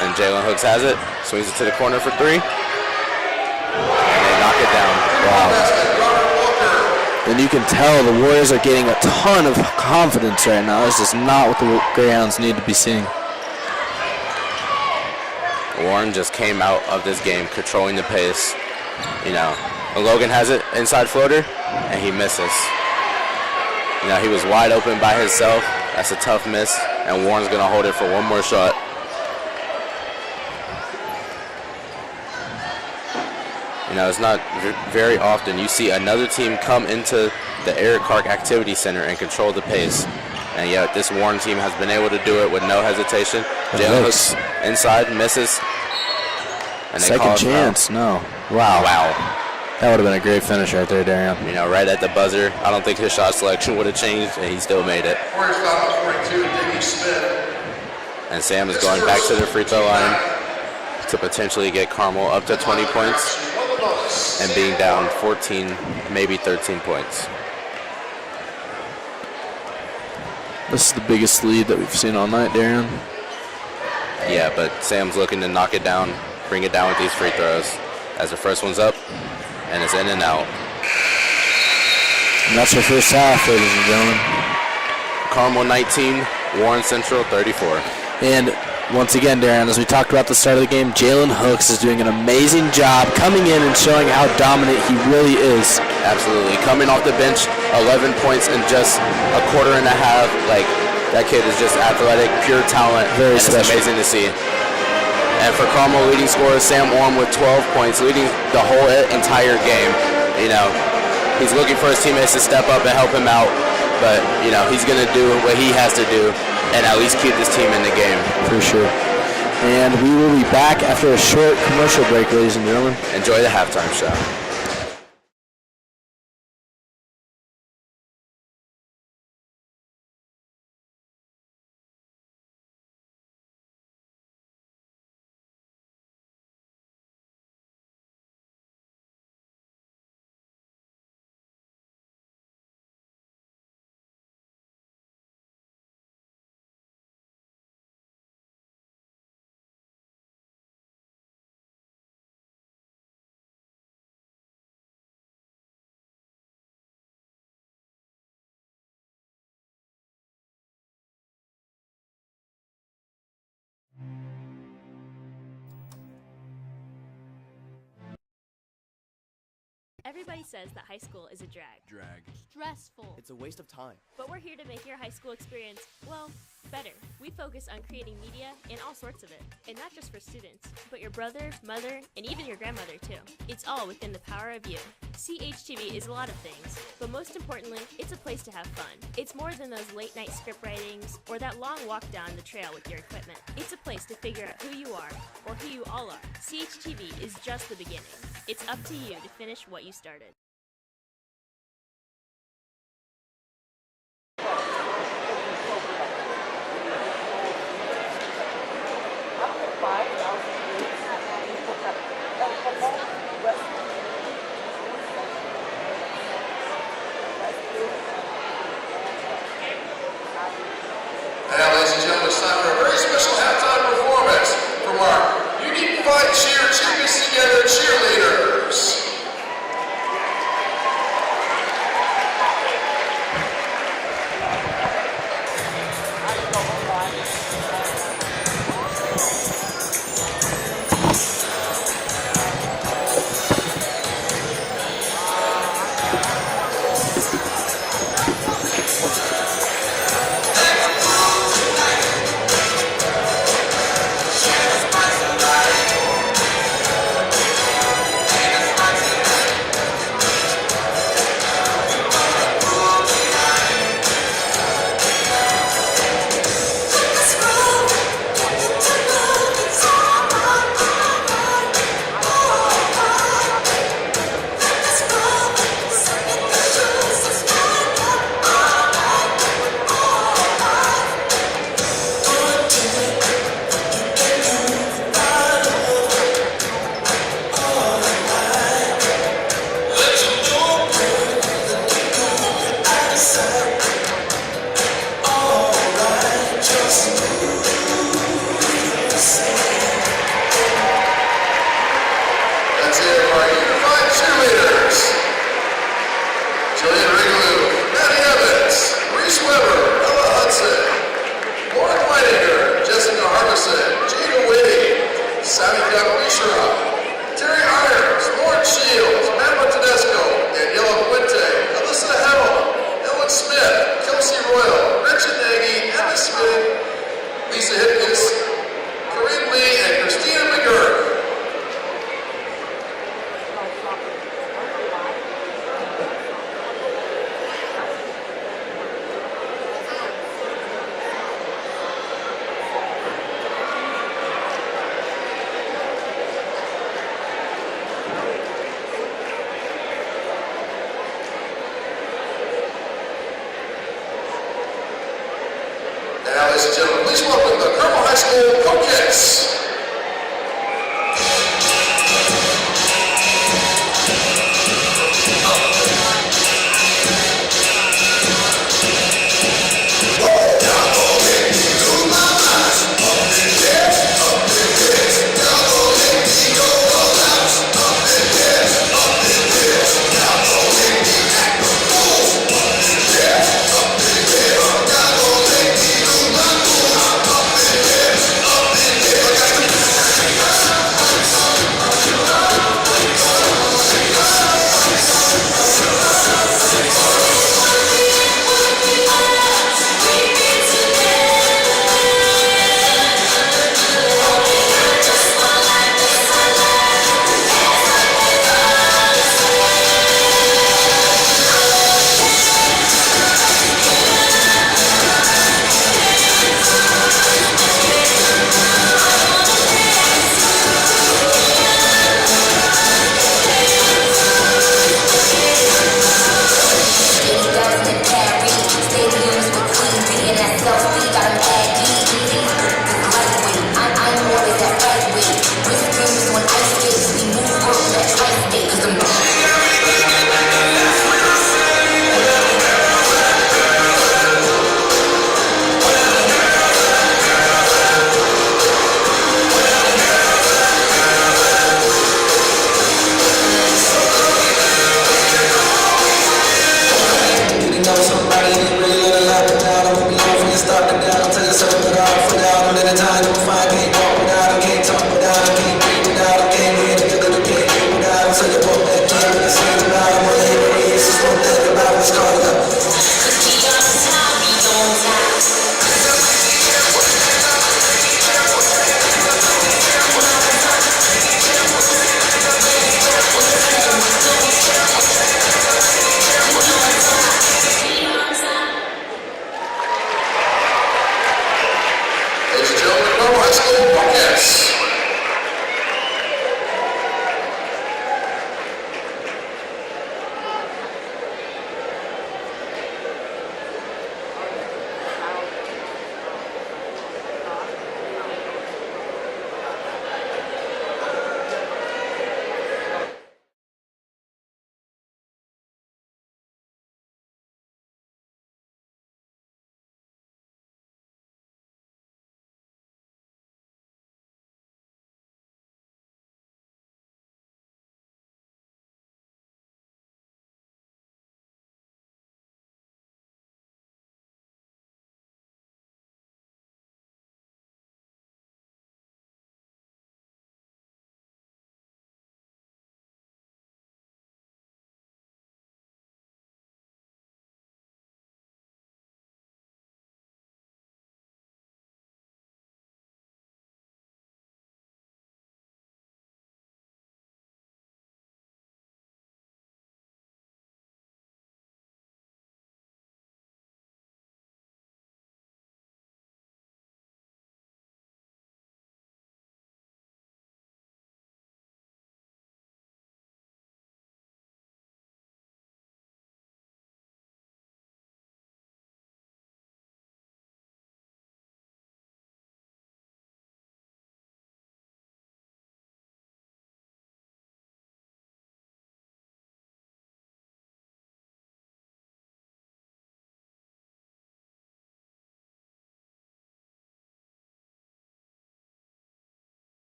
And Jalen Hooks has it. Swings it to the corner for 3. And they knock it down. Wow. And you can tell the Warriors are getting a ton of confidence right now. This is not what the Greyhounds need to be seeing. Warren just came out of this game controlling the pace. You know, Logan has it, inside floater, and he misses. You know, he was wide open by himself. That's a tough miss, and Warren's going to hold it for one more shot. You know, it's not very often you see another team come into the Eric Clark Activity Center and control the pace. And yet this Warren team has been able to do it with no hesitation. Jalen Hooks inside, misses. And they second chance, no. Wow. Wow. That would have been a great finish right there, Darion. You know, right at the buzzer. I don't think his shot selection would have changed, and he still made it. And Sam is going back to the free throw line to potentially get Carmel up to 20 points and being down 14, maybe 13 points. This is the biggest lead that we've seen all night, Darion. Yeah, but Sam's looking to knock it down, bring it down with these free throws. As the first one's up, and it's in and out. And that's our first half, ladies and gentlemen. Carmel 19, Warren Central 34. And once again, Darion, as we talked about at the start of the game, Jalen Hooks is doing an amazing job coming in and showing how dominant he really is. Absolutely. Coming off the bench, 11 points in just a quarter and a half. Like, that kid is just athletic, pure talent. Very special. It's amazing to see. And for Carmel, leading scorer Sam Orm with 12 points, leading the whole entire game. You know, he's looking for his teammates to step up and help him out. But, you know, he's going to do what he has to do and at least keep this team in the game. For sure. And we will be back after a short commercial break, ladies and gentlemen. Enjoy the halftime show. Everybody says that high school is a drag. Stressful. It's a waste of time. But we're here to make your high school experience, well, better. We focus on creating media and all sorts of it. And not just for students, but your brother, mother, and even your grandmother too. It's all within the power of you. CHTV is a lot of things, but most importantly, it's a place to have fun. It's more than those late night script writings or that long walk down the trail with your equipment. It's a place to figure out who you are, or who you all are. CHTV is just the beginning. It's up to you to finish what you started. this time for a very special halftime performance from our Unified Cheer Champions Together cheerleaders. Now, ladies and gentlemen, please welcome the Carmel High School Coaches.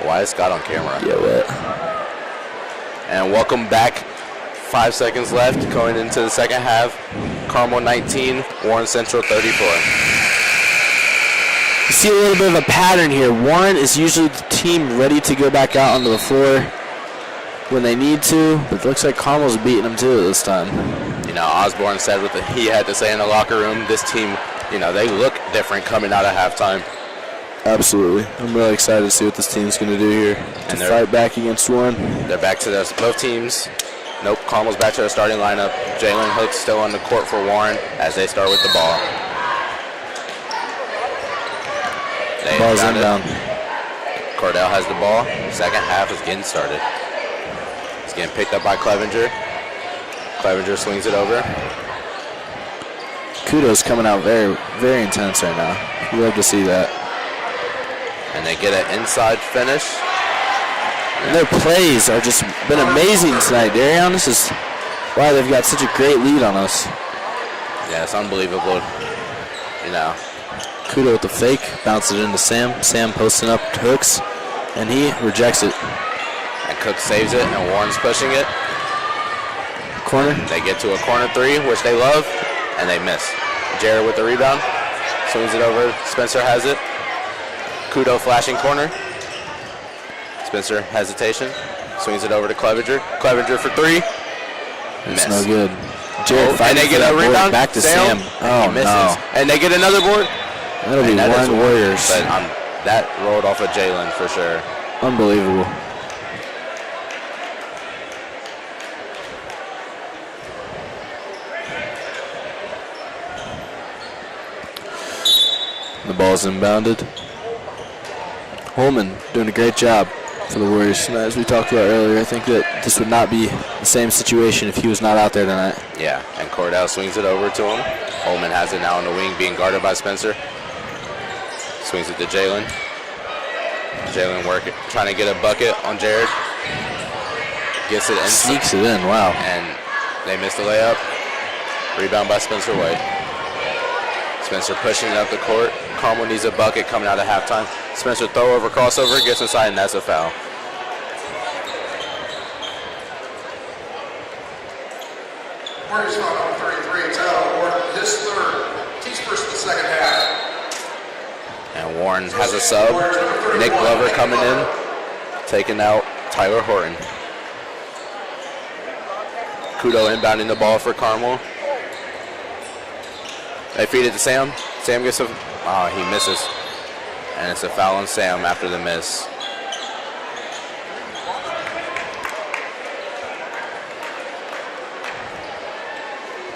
Why is Scott on camera? Yeah, what? And welcome back. 5 seconds left going into the second half. Carmel 19, Warren Central 34. You see a little bit of a pattern here. Warren is usually the team ready to go back out onto the floor when they need to, but it looks like Carmel's beating them too this time. You know, Osborne said what he had to say in the locker room. This team, you know, they look different coming out of halftime. Absolutely. I'm really excited to see what this team's going to do here to fight back against Warren. They're back to both teams. Nope, Carmel's back to their starting lineup. Jalen Hook's still on the court for Warren as they start with the ball. Ball's inbound. Cordell has the ball. Second half is getting started. It's getting picked up by Clevenger. Clevenger swings it over. Kudos coming out very, very intense right now. You love to see that. And they get an inside finish. And their plays are just been amazing tonight, Darion. This is why they've got such a great lead on us. Yeah, it's unbelievable. You know. Kudo with the fake, bounces it into Sam. Sam posting up to Hooks, and he rejects it. And Cook saves it, and Warren's pushing it. Corner. They get to a corner three, which they love, and they miss. Jared with the rebound. Swings it over. Spencer has it. Kudo flashing corner. Spencer hesitation. Swings it over to Clevenger. Clevenger for three. It's miss. no good. Jared and they get a rebound. Back to Sam. Oh, he misses. No. And they get another board. That'll be Warren Warriors. But that rolled off of Jalen for sure. Unbelievable. The ball's inbounded. Holman doing a great job for the Warriors tonight. As we talked about earlier, I think that this would not be the same situation if he was not out there tonight. Yeah, and Cordell swings it over to him. Holman has it now on the wing, being guarded by Spencer. Swings it to Jalen. Jalen trying to get a bucket on Jared. Gets it in. Sneaks it in, wow. And they missed the layup. Rebound by Spencer White. Spencer pushing it up the court. Carmel needs a bucket coming out of halftime. Spencer throw over, crossover, gets inside, and that's a foul. Warriors foul number 33. It's out. Warren, his third. Team's first in the second half. And Warren has a sub. Nick Glover coming in, taking out Tyler Horton. Kudo inbounding the ball for Carmel. They feed it to Sam. Sam gets a, he misses. And it's a foul on Sam after the miss.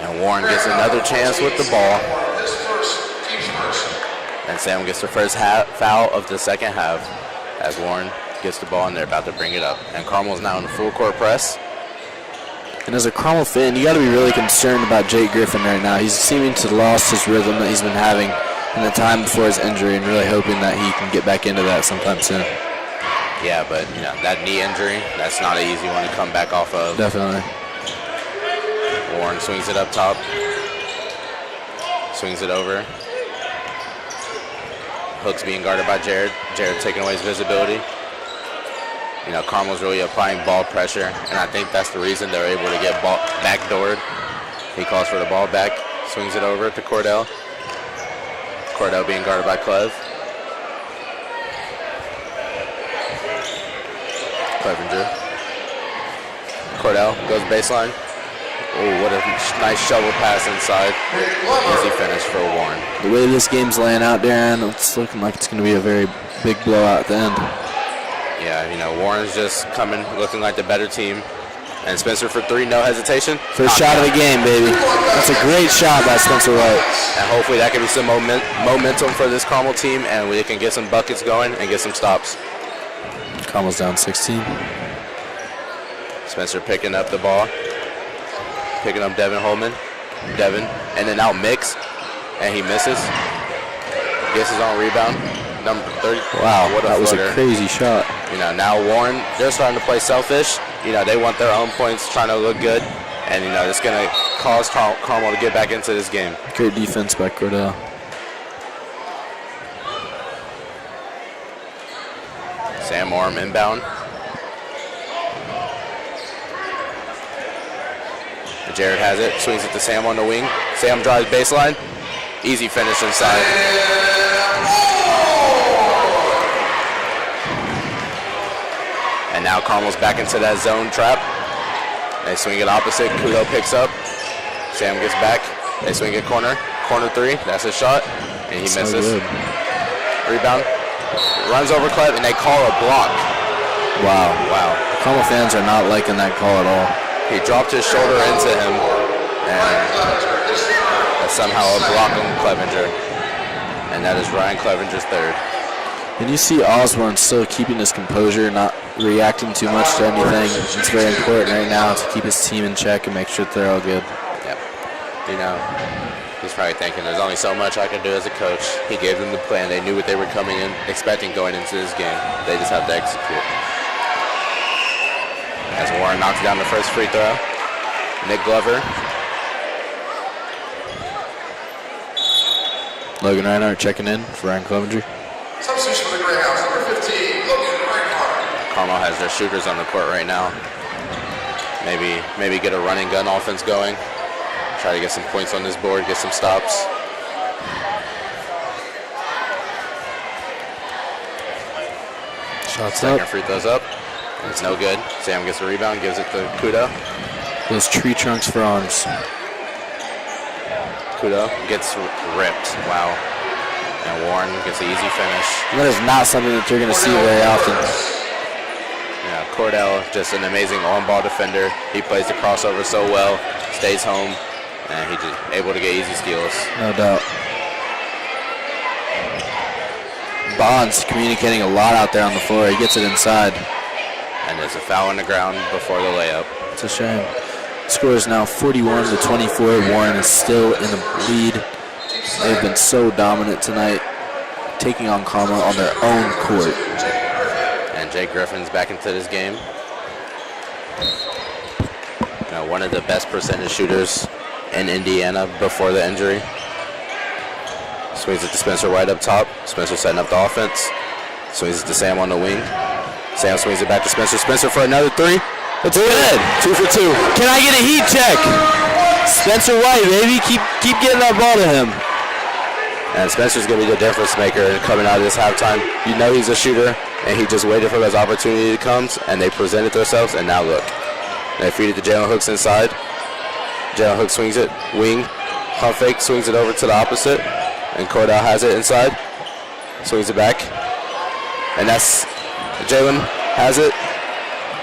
And Warren gets another chance with the ball. And Sam gets the first foul of the second half as Warren gets the ball and they're about to bring it up. And Carmel's now in the full court press. And as a Carmel fan, you got to be really concerned about Jake Griffin right now. He's seeming to lost his rhythm that he's been having in the time before his injury, and really hoping that he can get back into that sometime soon. Yeah, but you know, that knee injury, that's not an easy one to come back off of. Definitely. Warren swings it up top. Swings it over. Hook's being guarded by Jared. Jared taking away his visibility. You know, Carmel's really applying ball pressure, and I think that's the reason they're able to get ball backdoored. He calls for the ball back, swings it over to Cordell. Cordell being guarded by Clev. Clevenger. Cordell goes baseline. Oh, what a nice shovel pass inside. Easy finish for Warren. The way this game's laying out, Darren, it's looking like it's going to be a very big blowout at the end. Yeah, you know, Warren's just coming, looking like the better team. And Spencer for three, no hesitation. First shot of the game, baby. That's a great shot by Spencer White. And hopefully that can be some momentum for this Carmel team, and we can get some buckets going and get some stops. Carmel's down 16. Spencer picking up the ball. Picking up Devin Holman. Devin, and then out mix, and he misses. Gets his own rebound. Number 30. Wow, what that was a crazy shot. You know, now Warren, they're starting to play selfish. You know, they want their own points, trying to look good. And, you know, it's going to cause Carmel to get back into this game. Great defense by Cordell. Sam Sam Orm inbound. Jared has it, swings it to Sam on the wing. Sam drives baseline. Easy finish inside. And now Carmel's back into that zone trap. They swing it opposite. Kudo picks up. Sam gets back. They swing it corner. Corner three. That's his shot. And he misses. Good. Rebound. Runs over Clef, and they call a block. Wow. Wow. Carmel fans are not liking that call at all. He dropped his shoulder into him, and that's somehow a block on Clevenger. And that is Ryan Clevenger's third. And you see Osborne still keeping his composure, not reacting too much to anything. It's very important right now to keep his team in check and make sure that they're all good. Yep. You know, he's probably thinking there's only so much I can do as a coach. He gave them the plan. They knew what they were coming in, expecting going into this game. They just have to execute. As Warren knocks down the first free throw. Nick Glover. Logan Reinhardt checking in for Ryan Clevenger. Substitution for the Greyhounds, number 15, Logan Reinhardt. Carmel has their shooters on the court right now. Maybe get a running gun offense going. Try to get some points on this board, get some stops. Shots Second up. free throws up. It's no good. Sam gets the rebound, gives it to Kudo. Those tree trunks for arms. Kudo gets ripped. Wow. And Warren gets the easy finish. That is not something that you're going to see very often. Yeah, Cordell, just an amazing on-ball defender. He plays the crossover so well, stays home, and he's just able to get easy steals. No doubt. Bonds communicating a lot out there on the floor. He gets it inside. And there's a foul on the ground before the layup. It's a shame. Score is now 41-24. Warren is still in the lead. They've been so dominant tonight, taking on Carmel on their own court. And Jake Griffin's back into this game. Now, one of the best percentage shooters in Indiana before the injury. Swings it to Spencer White up top. Spencer setting up the offense. Swings it to Sam on the wing. Sam swings it back to Spencer. Spencer for another three. It's good. 2 for 2. Can I get a heat check? Spencer White, baby. Keep getting that ball to him. And Spencer's going to be the difference maker coming out of this halftime. You know he's a shooter, and he just waited for those opportunities to come, and they presented themselves, and now look. They feed it to Jalen Hooks inside. Jalen Hooks swings it, wing. Pump fake, swings it over to the opposite, and Cordell has it inside. Swings it back. And that's Jalen has it.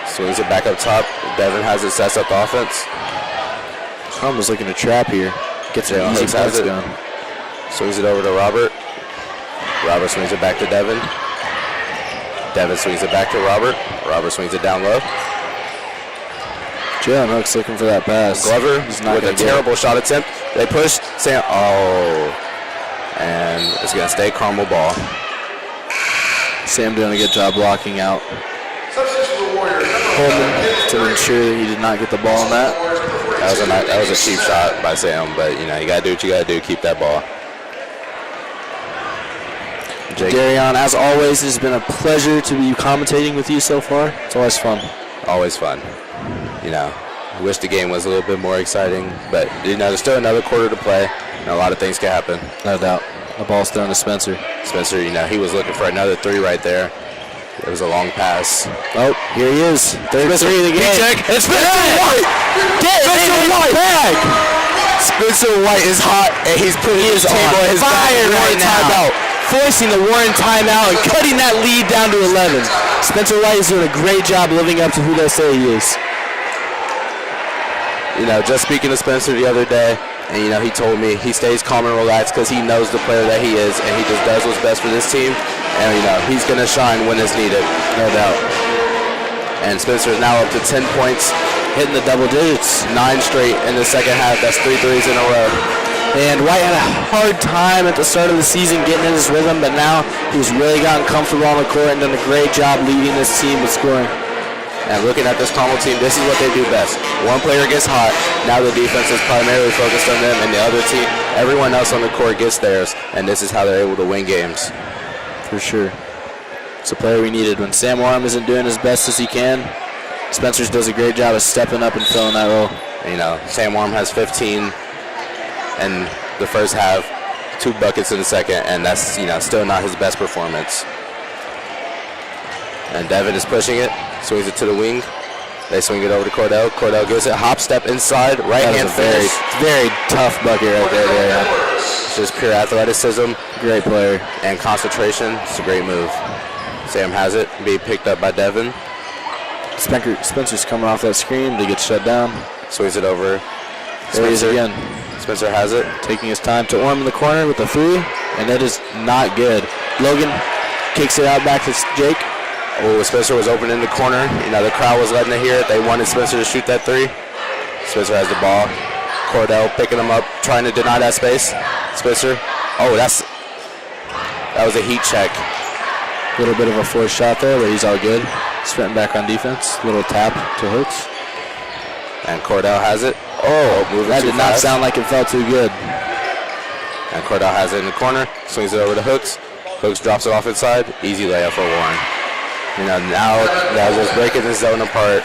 Swings it back up top. Devin has it, sets up the offense. Carmel's looking to trap here. Gets an easy pass going. Swings it over to Robert. Robert swings it back to Devin. Devin swings it back to Robert. Robert swings it down low. Jalen Hooks looking for that pass. Glover with a terrible it. shot attempt. They push. Sam. Oh. And it's going to stay Carmel ball. Sam doing a good job blocking out Substitution for the Warriors, number Coleman to ensure that he did not get the ball on that. That was a cheap shot by Sam, but you know you gotta do what you gotta do. Keep that ball. Darion, as always, it has been a pleasure to be commentating with you so far. It's always fun. Always fun. You know, I wish the game was a little bit more exciting, but you know there's still another quarter to play, and a lot of things can happen. No doubt. The ball's thrown to Spencer. Spencer, you know, he was looking for another three right there. It was a long pass. Oh, here he is. Third three of the game. Check. And Spencer White! Spencer White back! Spencer White is hot, and he's putting his team on his fire right now. timeout. Forcing the Warren timeout and cutting that lead down to 11. Spencer White is doing a great job living up to who they say he is. You know, just speaking to Spencer the other day, and you know, he told me he stays calm and relaxed because he knows the player that he is, and he just does what's best for this team. And you know, he's gonna shine when it's needed, no doubt. And Spencer is now up to 10 points, Hitting the double digits. 9 straight in the second half. That's 3 threes in a row. And White had a hard time at the start of the season getting in his rhythm, but now he's really gotten comfortable on the court and done a great job leading this team with scoring. And looking at this Carmel team, this is what they do best. One player gets hot, now the defense is primarily focused on them, and the other team, everyone else on the court gets theirs, and this is how they're able to win games. For sure. It's a player we needed. When Sam Orm isn't doing as best as he can, Spencer's does a great job of stepping up and filling that role. You know, Sam Orm has 15 in the first half, 2 buckets in the second, and that's, you know, still not his best performance. And Devin is pushing it, swings it to the wing. They swing it over to Cordell. Cordell gives it, hop step inside, right hand finish. Very tough bucket right there, Darion. It's just pure athleticism. Great player. And concentration. It's a great move. Sam has it, being picked up by Devin. Spencer's coming off that screen to get shut down. Swings it over. There he is again. Spencer has it. Taking his time to Orm in the corner with the 3, and it is not good. Logan kicks it out back to Jake. Oh, Spencer was open in the corner. You know, the crowd was letting it hear it. They wanted Spencer to shoot that 3. Spencer has the ball. Cordell picking him up, trying to deny that space. Spencer. Oh, that was a heat check. A little bit of a forced shot there, but he's all good. Sprinting back on defense. Little tap to Hooks. And Cordell has it. Oh, moving that too did not fast. sound like it felt too good. And Cordell has it in the corner. Swings it over to Hooks. Hooks drops it off inside. Easy layup for Warren. You know, now that was breaking the zone apart.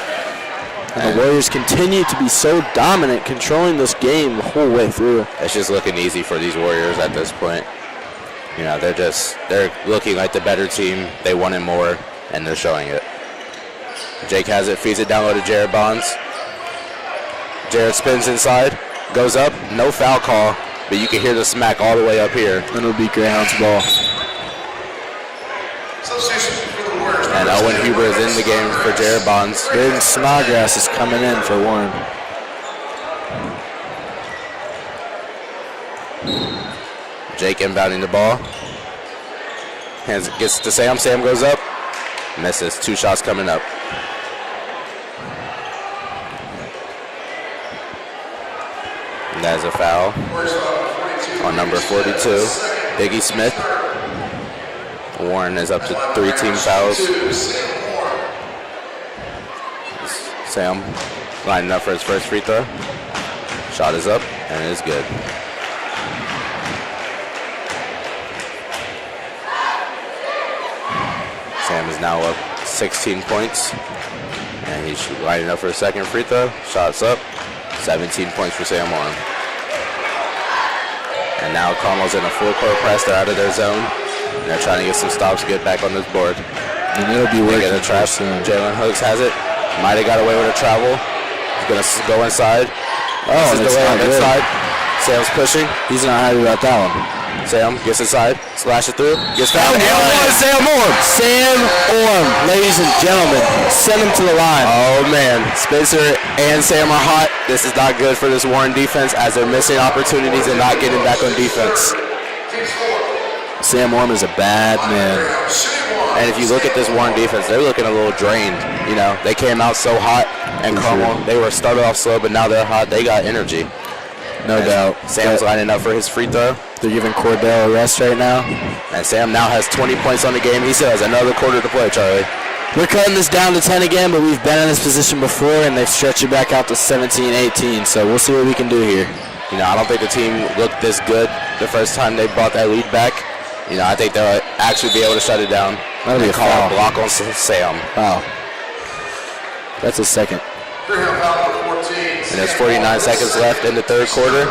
And the Warriors continue to be so dominant, controlling this game the whole way through. It's just looking easy for these Warriors at this point. You know, they're looking like the better team. They wanted more, and they're showing it. Jake has it, feeds it down low to Jared Bonds. Jared spins inside, goes up, no foul call, but you can hear the smack all the way up here. And it'll be Greyhounds ball. And Owen Huber is in the game for Jared Bonds. Braden Snodgrass is coming in for Warren. Jake inbounding the ball. Gets to Sam. Sam goes up. Misses. 2 shots coming up. And that is a foul on number 42, Biggie Smith. Warren is up to 3 team fouls. Sam lining up for his first free throw. Shot is up, and it is good. Sam is now up 16 points, and he's lining up for a second free throw. Shots up, 17 points for Sam Warren. And now Carmel's in a full court press. They're out of their zone. And they're trying to get some stops, get back on this board. And it'll be working. A trap. Jalen Hooks has it. Might have got away with a travel. He's going to go inside. Oh, this is the way on inside. Sam's pushing. He's not happy about that one. Sam gets inside, slash it through, gets fouled. Sam Orm. Sam Orm, ladies and gentlemen, send him to the line. Oh man, Spencer and Sam are hot. This is not good for this Warren defense as they're missing opportunities and not getting back on defense. Sam Orm is a bad man. And if you look at this Warren defense, they're looking a little drained. You know, they came out so hot, and Carmel, they were started off slow, but now they're hot. They got energy. No doubt. Sam's lining up for his free throw. They're giving Cordell a rest right now. And Sam now has 20 points on the game. He still has another quarter to play, Charlie. We're cutting this down to 10 again, but we've been in this position before, and they've stretched it back out to 17, 18. So we'll see what we can do here. You know, I don't think the team looked this good the first time they brought that lead back. You know, I think they'll actually be able to shut it down. That'll be a call foul. a block on Sam. Wow. That's a second. And there's 49 seconds left in the third quarter.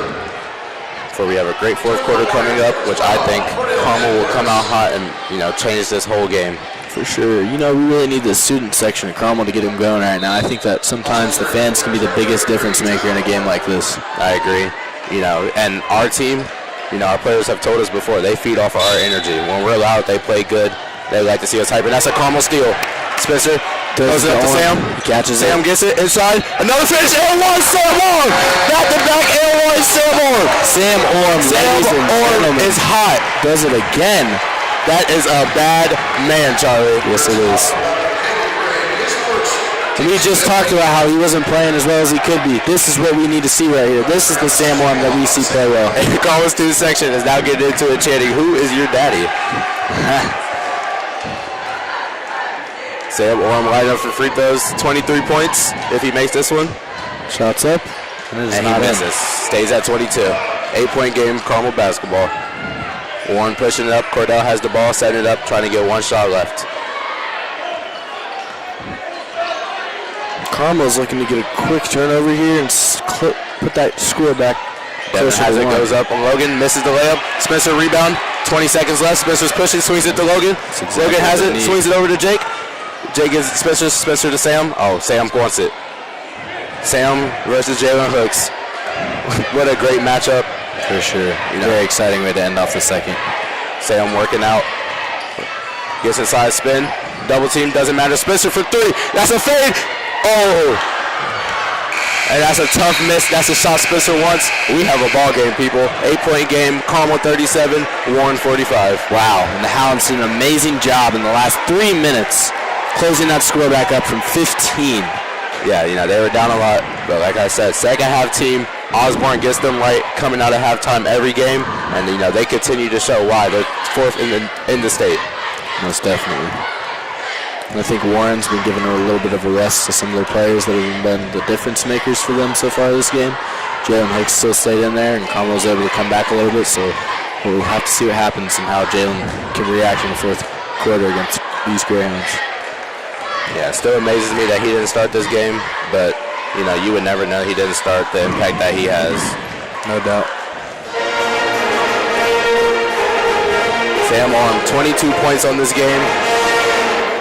Before we have a great fourth quarter coming up, which I think Carmel will come out hot and, you know, change this whole game. For sure. You know, we really need the student section of Carmel to get them going right now. I think that sometimes the fans can be the biggest difference maker in a game like this. I agree. You know, and our team, you know, our players have told us before, they feed off of our energy. When we're out, they play good. They like to see us hype, and that's a Carmel steal. Spencer throws it up to Sam. He catches Sam gets it inside. Another finish. L1 Sam Orm. Back to back L1 Sam Orm. Sam Orm. Sam Orm is hot. Does it again. That is a bad man, Charlie. Yes, it is. And we just talked about how he wasn't playing as well as he could be. This is what we need to see right here. This is the Sam Orm that we see play well. And the Carmel student section is now getting into it chanting, "Who is your daddy?" Sam Orm lining up for free throws, 23 points if he makes this one. Shots up. And he misses. Stays at 22. 8-point game, Carmel basketball. Warren pushing it up. Cordell has the ball, setting it up, trying to get one shot left. Carmel's looking to get a quick turnover here and put that score back. Devin has it, goes up on Logan, misses the layup. Spencer rebound, 20 seconds left. Spencer's pushing, swings it to Logan. Exactly Logan has it, swings it over to Jake. Jake gives it to Spencer to Sam. Oh, Sam wants it. Sam versus Jalen Hooks. What a great matchup. For sure. Very exciting way to end off the second. Sam working out. Gets inside spin. Double team, doesn't matter. Spencer for three. That's a fade. Oh. And that's a tough miss. That's a shot Spencer wants. We have a ball game, people. 8-point game. Carmel 37, Warren 45. Wow. And the Hounds did an amazing job in the last 3 minutes closing that score back up from 15. Yeah, they were down a lot. But like I said, second half team, Osborne gets them right coming out of halftime every game. And, they continue to show why. They're fourth in the state. Most definitely. And I think Warren's been giving a little bit of a rest to some of their players that have been the difference makers for them so far this game. Jalen Hooks still stayed in there, and Carmel was able to come back a little bit, so we'll have to see what happens and how Jalen can react in the fourth quarter against these Greyhounds. Yeah, it still amazes me that he didn't start this game, but, you would never know he didn't start the impact that he has. No doubt. Sam on 22 points on this game.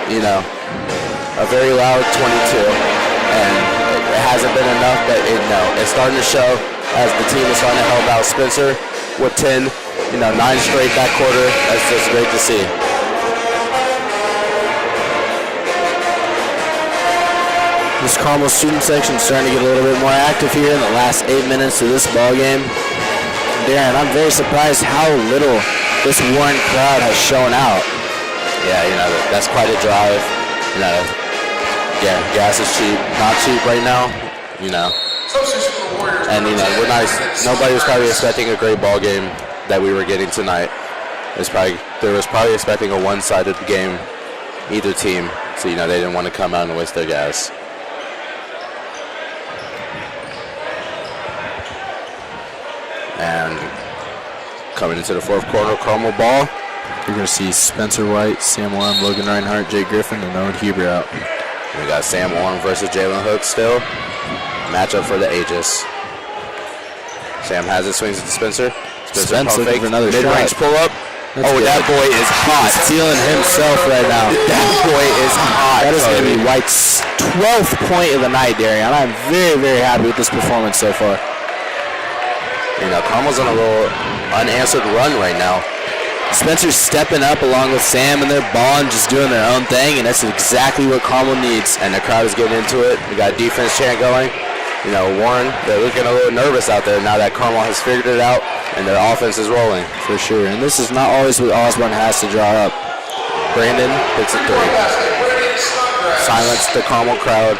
A very loud 22, and it hasn't been enough, but it's starting to show as the team is starting to help out. Spencer with 10, 9 straight that quarter. That's just great to see. This Carmel student section is starting to get a little bit more active here in the last 8 minutes of this ball game. Darion, I'm very surprised how little this Warren crowd has shown out. Yeah, that's quite a drive. Gas is cheap. Not cheap right now, And, we're nice. Nobody was probably expecting a great ball game that we were getting tonight. They was probably expecting a one-sided game, either team. So, they didn't want to come out and waste their gas. And coming into the fourth quarter, Carmel ball. You're going to see Spencer White, Sam Warren, Logan Reinhardt, Jake Griffin, and Owen Huber out. We got Sam Warren versus Jalen Hooks still. Matchup for the ages. Sam has it, swings it to Spencer. Spencer looking for another mid-range shot. pull up. That boy is hot. He's feeling himself right now. That boy is hot. That is going to be White's 12th point of the night, Darion. I'm very, very happy with this performance so far. Carmel's on a little unanswered run right now. Spencer's stepping up along with Sam and their ball and just doing their own thing, and that's exactly what Carmel needs. And the crowd is getting into it. We got defense chant going. Warren, they're looking a little nervous out there now that Carmel has figured it out and their offense is rolling. For sure, and this is not always what Osborne has to draw up. Brandon hits a three. Silence the Carmel crowd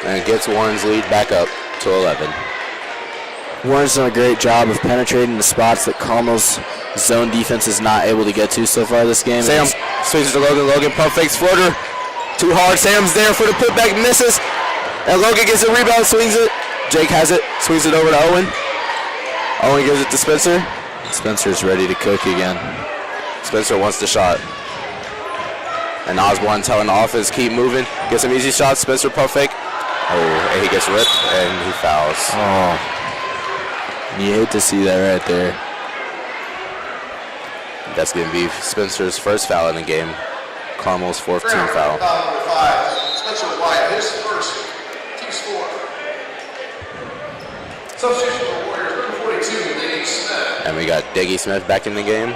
and gets Warren's lead back up to 11. Warren's done a great job of penetrating the spots that Carmel's zone defense is not able to get to so far this game. Sam swings to Logan. Logan pump fakes floater. Too hard. Sam's there for the putback. Misses. And Logan gets a rebound. Swings it. Jake has it. Swings it over to Owen. Owen gives it to Spencer. Spencer's ready to cook again. Spencer wants the shot. And Osborne telling the offense keep moving. Get some easy shots. Spencer pump fake. Oh, and he gets ripped and he fouls. Oh. You hate to see that right there. That's going to be Spencer's first foul in the game. Carmel's fourth team foul. Spencer White, his first team score. Substitution for the Warriors, number 42, Diggy Smith. And we got Diggy Smith back in the game.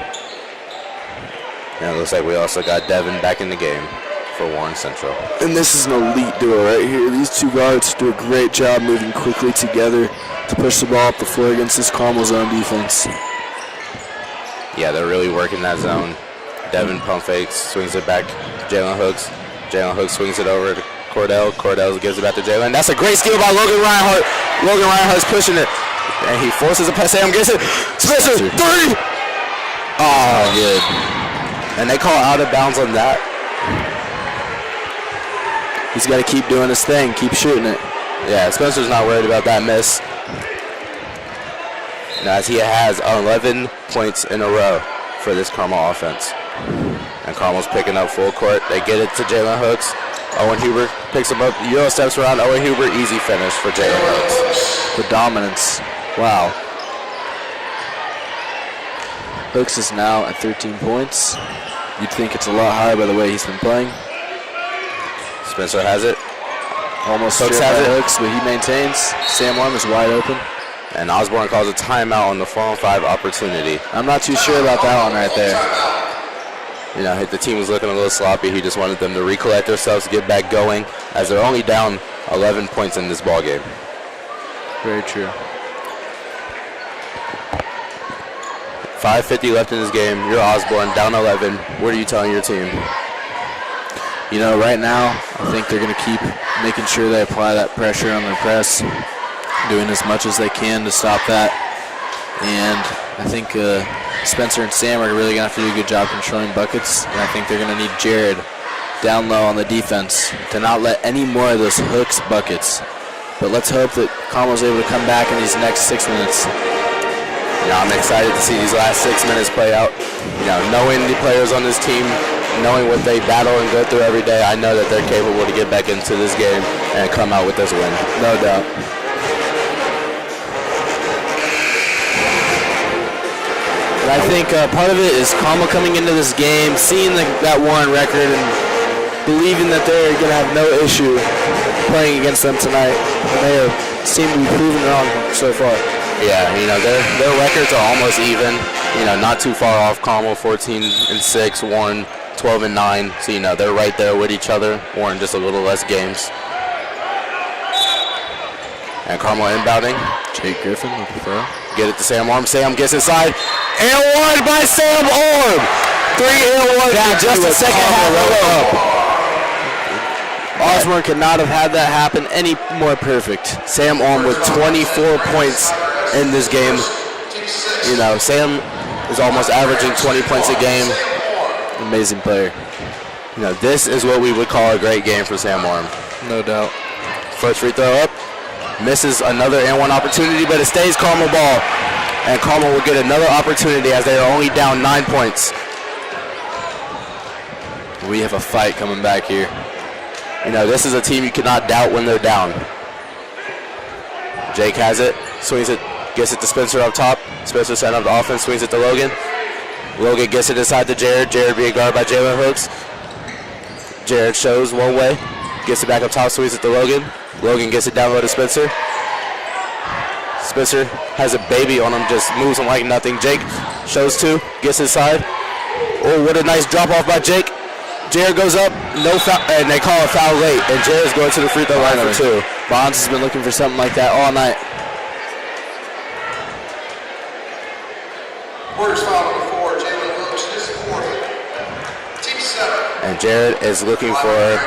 And it looks like we also got Devin back in the game for Warren Central. And this is an elite duo right here. These two guards do a great job moving quickly together to push the ball up the floor against this Carmel zone defense. Yeah, they're really working that zone. Devin pump fakes, swings it back. Jalen Hooks. Jalen Hooks swings it over to Cordell. Cordell gives it back to Jalen. That's a great steal by Logan Reinhardt. Logan Reinhardt's pushing it. And he forces a pass. Sam gets it. Spencer, three! Oh, good. And they call out of bounds on that. He's got to keep doing his thing, keep shooting it. Yeah, Spencer's not worried about that miss. Now, as he has 11 points in a row for this Carmel offense. And Carmel's picking up full court. They get it to Jalen Hooks. Owen Huber picks him up. Euro steps around Owen Huber. Easy finish for Jalen Hooks. The dominance. Wow. Hooks is now at 13 points. You'd think it's a lot higher by the way he's been playing. Spencer has it. Almost Hooks has it. Hooks, but he maintains. Sam Orm is wide open. And Osborne calls a timeout on the 4-on-5 opportunity. I'm not too sure about that one right there. You know, the team was looking a little sloppy. He just wanted them to recollect themselves, get back going, as they're only down 11 points in this ball game. Very true. 5:50 left in this game. You're Osborne, down 11. What are you telling your team? You know, right now, I think they're going to keep making sure they apply that pressure on their press, doing as much as they can to stop that. And I think Spencer and Sam are really going to have to do a good job controlling buckets. And I think they're going to need Jared down low on the defense to not let any more of those Hooks buckets. But let's hope that Carmel's able to come back in these next 6 minutes. Yeah, I'm excited to see these last 6 minutes play out. You know, knowing the players on this team, knowing what they battle and go through every day, I know that they're capable to get back into this game and come out with this win. No doubt. I think part of it is Carmel coming into this game, seeing that Warren record and believing that they're going to have no issue playing against them tonight. And they seem to be proven wrong so far. Yeah, you know, their records are almost even. You know, not too far off. Carmel 14-6, Warren 12-9. So, you know, they're right there with each other. Warren just a little less games. And Carmel inbounding. Jake Griffin with the throw. Get it to Sam Orm. Sam gets inside. And one by Sam Orm. 3 and 1 in just a second half. Osborne could not have had that happen any more perfect. Sam Orm with 24 points in this game. You know, Sam is almost averaging 20 points a game. Amazing player. You know, this is what we would call a great game for Sam Orm. No doubt. First free throw up. Misses another and one opportunity, but it stays Carmel ball. And Carmel will get another opportunity as they are only down 9 points. We have a fight coming back here. You know, this is a team you cannot doubt when they're down. Jake has it, swings it, gets it to Spencer up top. Spencer setting up the offense, swings it to Logan. Logan gets it inside to Jared. Jared being guarded by Jalen Hooks. Jared shows one way, gets it back up top, swings it to Logan. Logan gets it down low to Spencer. Spencer has a baby on him, just moves him like nothing. Jake shows two, gets inside. Oh, what a nice drop off by Jake. Jared goes up, no foul, and they call a foul late, and Jared's going to the free throw line for 2. Bonds has been looking for something like that all night. Warriors foul number 4, Jalen Hooks, his fourth. Team 7. And Jared is looking for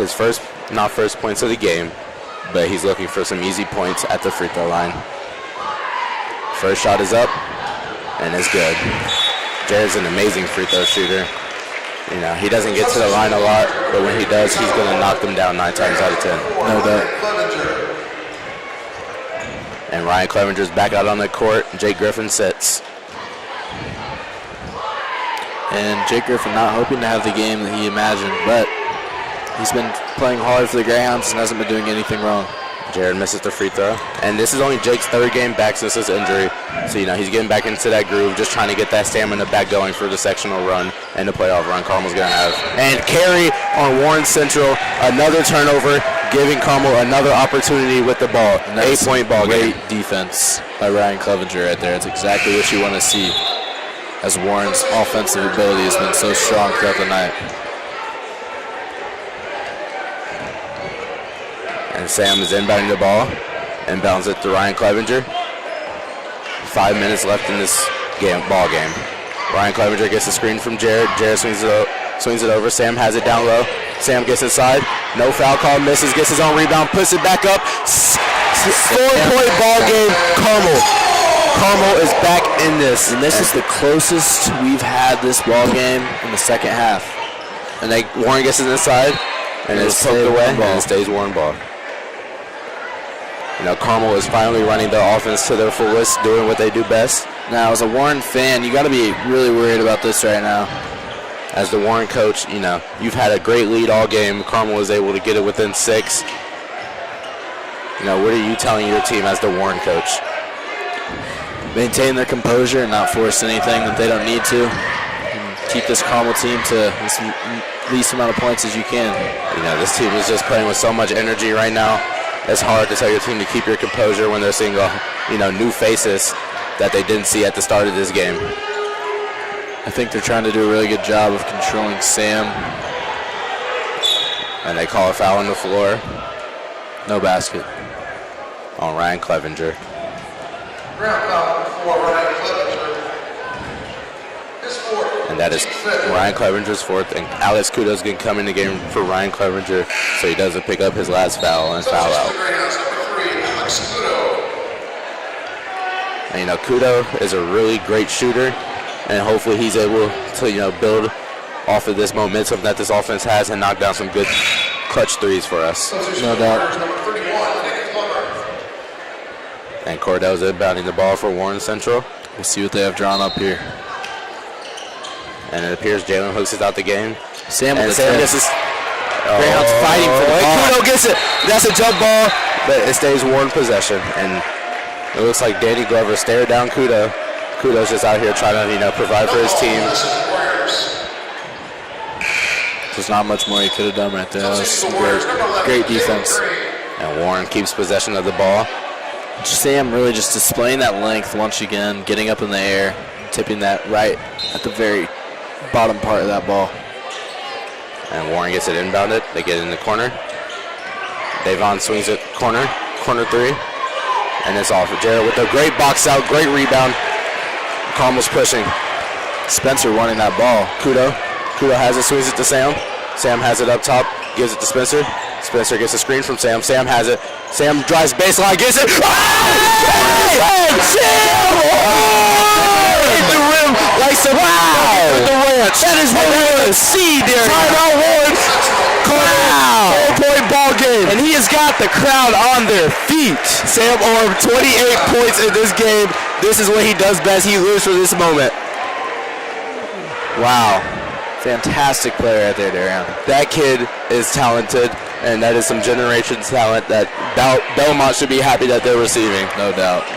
his first points of the game, but he's looking for some easy points at the free throw line. First shot is up, and it's good. Jared's an amazing free throw shooter. You know, he doesn't get to the line a lot, but when he does, he's going to knock them down 9 times out of 10. No doubt. And Ryan Clevenger's back out on the court. Jake Griffin sits. And Jake Griffin not hoping to have the game that he imagined, but he's been playing hard for the Greyhounds and hasn't been doing anything wrong. Jared misses the free throw. And this is only Jake's 3rd game back since his injury. So, you know, he's getting back into that groove, just trying to get that stamina back going for the sectional run and the playoff run Carmel's going to have. And carry on Warren Central, another turnover, giving Carmel another opportunity with the ball. 8-point ball game. Great defense by Ryan Clevenger right there. It's exactly what you want to see, as Warren's offensive ability has been so strong throughout the night. And Sam is inbounding the ball. Inbounds it to Ryan Clevenger. 5 minutes left in this ball game. Ryan Clevenger gets the screen from Jared. Jared swings it over. Sam has it down low. Sam gets inside. No foul call. Misses. Gets his own rebound. Puts it back up. 4-point ball game. Carmel is back in this. And this is the closest we've had this ball game in the second half. And Warren gets it inside. And it's poked away. And it stays Warren ball. You know, Carmel is finally running their offense to their fullest, doing what they do best. Now, as a Warren fan, you got to be really worried about this right now. as the Warren coach, you know, you've had a great lead all game. Carmel was able to get it within 6. You know, what are you telling your team as the Warren coach? Maintain their composure and not force anything that they don't need to. And keep this Carmel team to the least amount of points as you can. You know, this team is just playing with so much energy right now. It's hard to tell your team to keep your composure when they're seeing, you know, new faces that they didn't see at the start of this game. I think they're trying to do a really good job of controlling Sam. And they call a foul on the floor. No basket. On Ryan Clevenger. Ground foul for Ryan Clevenger. His fourth. And that is Ryan Clevenger's 4th. And Alex Kudo's going to come in the game for Ryan Clevenger so he doesn't pick up his last foul and foul out. Greyhounds number 3, Alex Kudo. And, you know, Kudo is a really great shooter. And hopefully he's able to, you know, build off of this momentum that this offense has and knock down some good clutch threes for us. No doubt. And Cordell's inbounding the ball for Warren Central. We'll see what they have drawn up here. And it appears Jalen Hooks is out the game. Sam with and the Sam tip. misses. Greyhounds fighting for the ball. Kudo gets it. That's a jump ball, but it stays Warren possession. And it looks like Danny Glover stared down Kudo. Kudo's just out here trying to, you know, provide for his team. There's not much more he could have done right there. That was great defense. And Warren keeps possession of the ball. Sam really just displaying that length once again, getting up in the air, tipping that right at the very bottom part of that ball. And Warren gets it inbounded. They get it in the corner. Davon swings it corner 3. And it's off. Jared with a great box out, great rebound. Carmel's pushing. Spencer wanting that ball. Kudo has it, swings it to Sam. Sam has it up top, gives it to Spencer. Spencer gets a screen from Sam. Sam has it. Sam drives baseline, gets it. Sam! Hit the rim like some the ranch. That is what we want to see, Darion. Timeout Warren. Wow. 4-point ball game. And he has got the crowd on their feet. Sam Orm, 28 points in this game. This is what he does best. He lives for this moment. Wow. Fantastic player right there, Darion. That kid is talented, and that is some generation talent that Belmont should be happy that they're receiving. No doubt.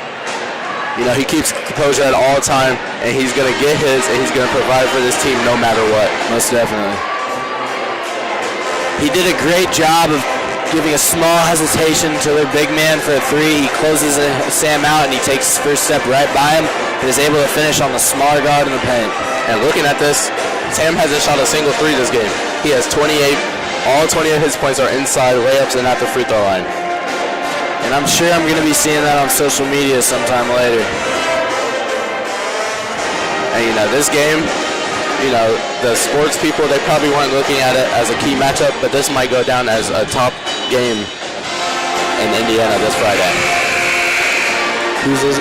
You know, he keeps composure at all time, and he's going to get his, and he's going to provide for this team no matter what. Most definitely. He did a great job of giving a small hesitation to their big man for a 3. He closes Sam out, and he takes his first step right by him, and is able to finish on the smaller guard in the paint. And looking at this, Sam hasn't shot a single 3 this game. He has 28. All 20 of his points are inside layups and at the free throw line. And I'm sure I'm going to be seeing that on social media sometime later. And, you know, this game, you know, the sports people, they probably weren't looking at it as a key matchup, but this might go down as a top game in Indiana this Friday. Who's this?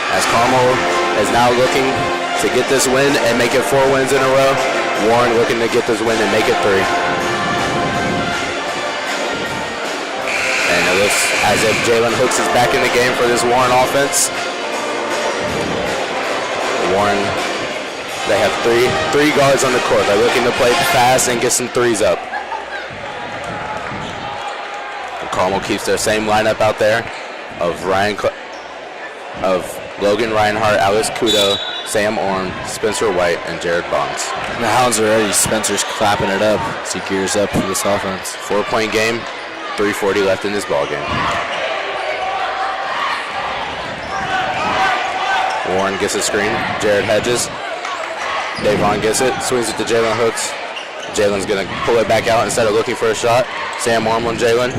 As Carmel is now looking to get this win and make it 4 wins in a row. Warren looking to get this win and make it 3. And it looks as if Jalen Hooks is back in the game for this Warren offense. Warren, they have three guards on the court. They're looking to play fast and get some 3s up. And Carmel keeps their same lineup out there of Logan Reinhardt, Alex Kudo, Sam Orm, Spencer White, and Jared Bonds. And the Hounds are ready. Spencer's clapping it up as he gears up for this offense. 4-point game, 3:40 left in this ball game. Warren gets a screen. Jared hedges. Davon gets it, swings it to Jalen Hooks. Jalen's going to pull it back out instead of looking for a shot. Sam Orm on Jalen.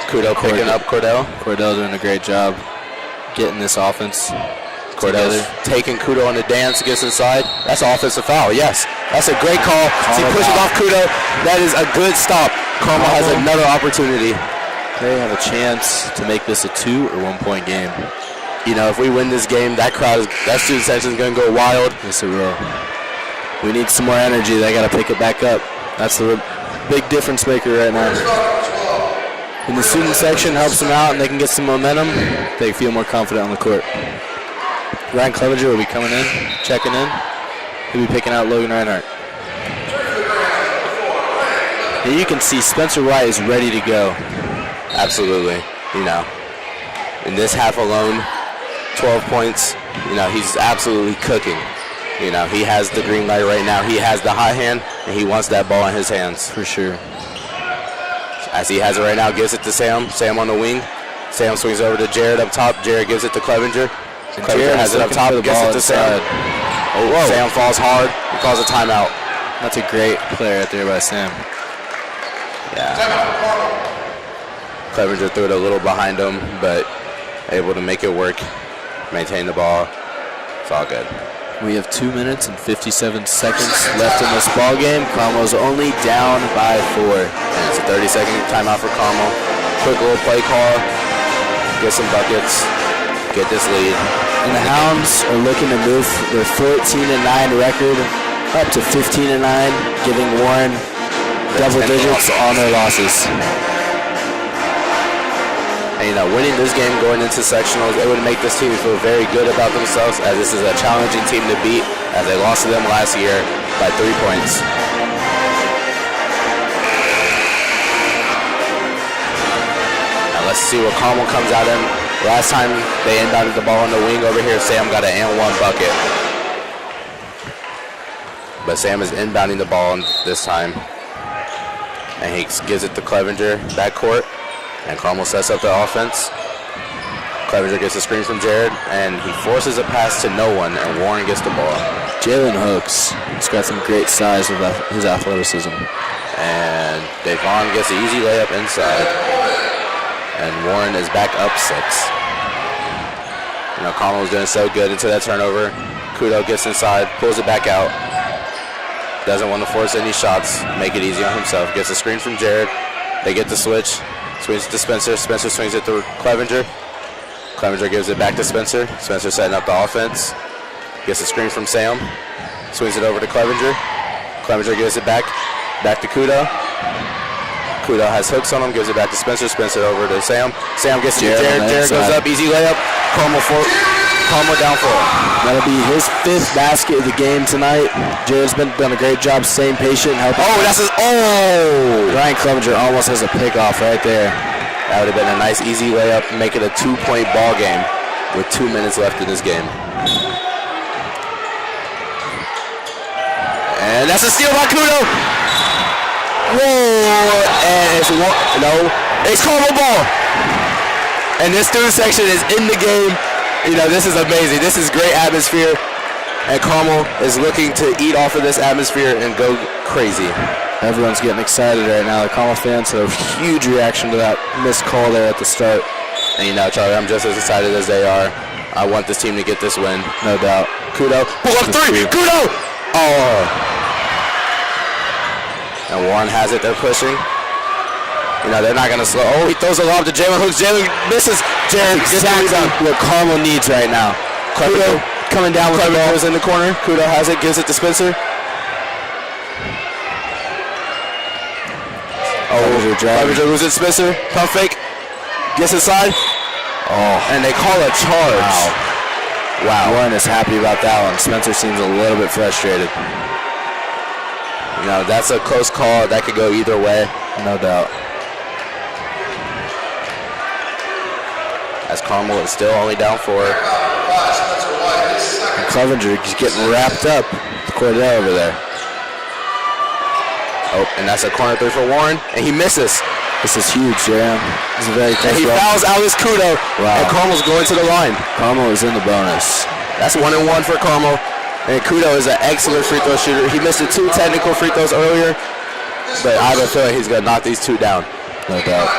Kudo picking up Cordell. Cordell doing a great job getting this offense Cordell's taking Kudo on the dance, gets inside. That's an offensive foul, yes. That's a great call. He pushes off Kudo. That is a good stop. Carmel has another opportunity. They have a chance to make this a 2 or 1 point game. You know, if we win this game, that student section is going to go wild. Yes, it will. We need some more energy. They got to pick it back up. That's the big difference maker right now. When the student section helps them out and they can get some momentum, they feel more confident on the court. Ryan Clevenger will be coming in, checking in. He'll be picking out Logan Reinhardt. And you can see Spencer White is ready to go. Absolutely. You know, in this half alone, 12 points, you know, he's absolutely cooking. You know, he has the green light right now. He has the high hand, and he wants that ball in his hands. For sure. As he has it right now, gives it to Sam. Sam on the wing. Sam swings over to Jared up top. Jared gives it to Clevenger. Clevenger has it up top, gets it to Sam. Oh, whoa. Sam falls hard. He calls a timeout. That's a great play right there by Sam. Yeah. Clevenger threw it a little behind him, but able to make it work. Maintain the ball. It's all good. We have 2 minutes and 57 seconds left in this ball game. Carmel's only down by 4. And it's a 30-second timeout for Carmel. Quick little play call. Get some buckets. Get this lead. And the Hounds are looking to move their 14-9 record up to 15-9, giving Warren double digits on their losses. And, you know, winning this game going into sectionals, it would make this team feel very good about themselves, as this is a challenging team to beat, as they lost to them last year by 3 points. Now let's see what Carmel comes out in. Last time they inbounded the ball on the wing over here, Sam got an and one bucket. But Sam is inbounding the ball this time. And he gives it to Clevenger, backcourt. And Carmel sets up the offense. Clevenger gets a screen from Jared, and he forces a pass to no one, and Warren gets the ball. Jalen Hooks. He's got some great size with his athleticism. And Davon gets an easy layup inside. And Warren is back up 6. You know, Carmel was doing so good until that turnover. Kudo gets inside, pulls it back out. Doesn't want to force any shots, make it easy on himself. Gets a screen from Jared. They get the switch. Swings it to Spencer. Spencer swings it to Clevenger. Clevenger gives it back to Spencer. Spencer setting up the offense. Gets a screen from Sam. Swings it over to Clevenger. Clevenger gives it back. Back to Kudo. Kudo has hooks on him. Gives it back to Spencer. Spencer over to Sam. Sam gets it to Jared. Jared goes up. Easy layup. Carmel down 4. That'll be his 5th basket of the game tonight. Jared's done a great job staying patient. Ryan Clevenger almost has a pick off right there. That would have been a nice easy layup, make it a 2-point ball game with 2 minutes left in this game. And that's a steal by Kudo. Whoa! And it's Carmel ball. And this student section is in the game. You know, this is amazing. This is great atmosphere. And Carmel is looking to eat off of this atmosphere and go crazy. Everyone's getting excited right now. The Carmel fans had a huge reaction to that missed call there at the start. And, you know, Charlie, I'm just as excited as they are. I want this team to get this win. No doubt. Kudo. Pull up 3. Kudo! Oh. And Warren has it. They're pushing. You know, they're not going to slow. Oh, he throws a lob to Jalen Hooks. Jalen misses. Jared gets the rebound. What Carmel needs right now. Kudo coming down with the ball. In the corner. Kudo has it. Gives it to Spencer. Clevenger loses Spencer. Pump fake. Gets inside. Oh. And they call a charge. Wow. Warren is happy about that one. Spencer seems a little bit frustrated. You know, that's a close call. That could go either way. No doubt. As Carmel is still only down 4. And Clevenger is getting wrapped up. Cordell over there. Oh, and that's a corner 3 for Warren, and he misses. This is huge, Darion. This is very close. And he fouls Alice Kudo, and Carmel's going to the line. Carmel is in the bonus. That's 1-1 for Carmel, and Kudo is an excellent free throw shooter. He missed the 2 technical free throws earlier, but I have a feeling he's going to knock these 2 down. No doubt.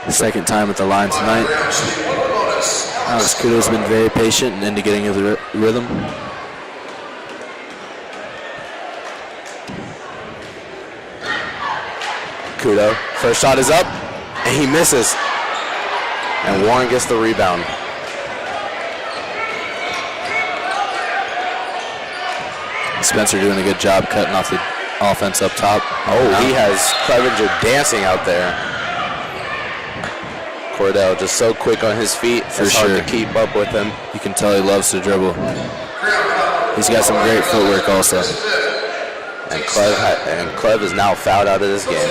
The second time at the line tonight. Alice Kudo's been very patient and into getting the rhythm. Kudo, first shot is up, and he misses. And Warren gets the rebound. Spencer doing a good job cutting off the offense up top. Oh, he has Clevenger dancing out there. Cordell just so quick on his feet. It's hard to keep up with him. You can tell he loves to dribble. He's got some great footwork also. And Clev is now fouled out of this game.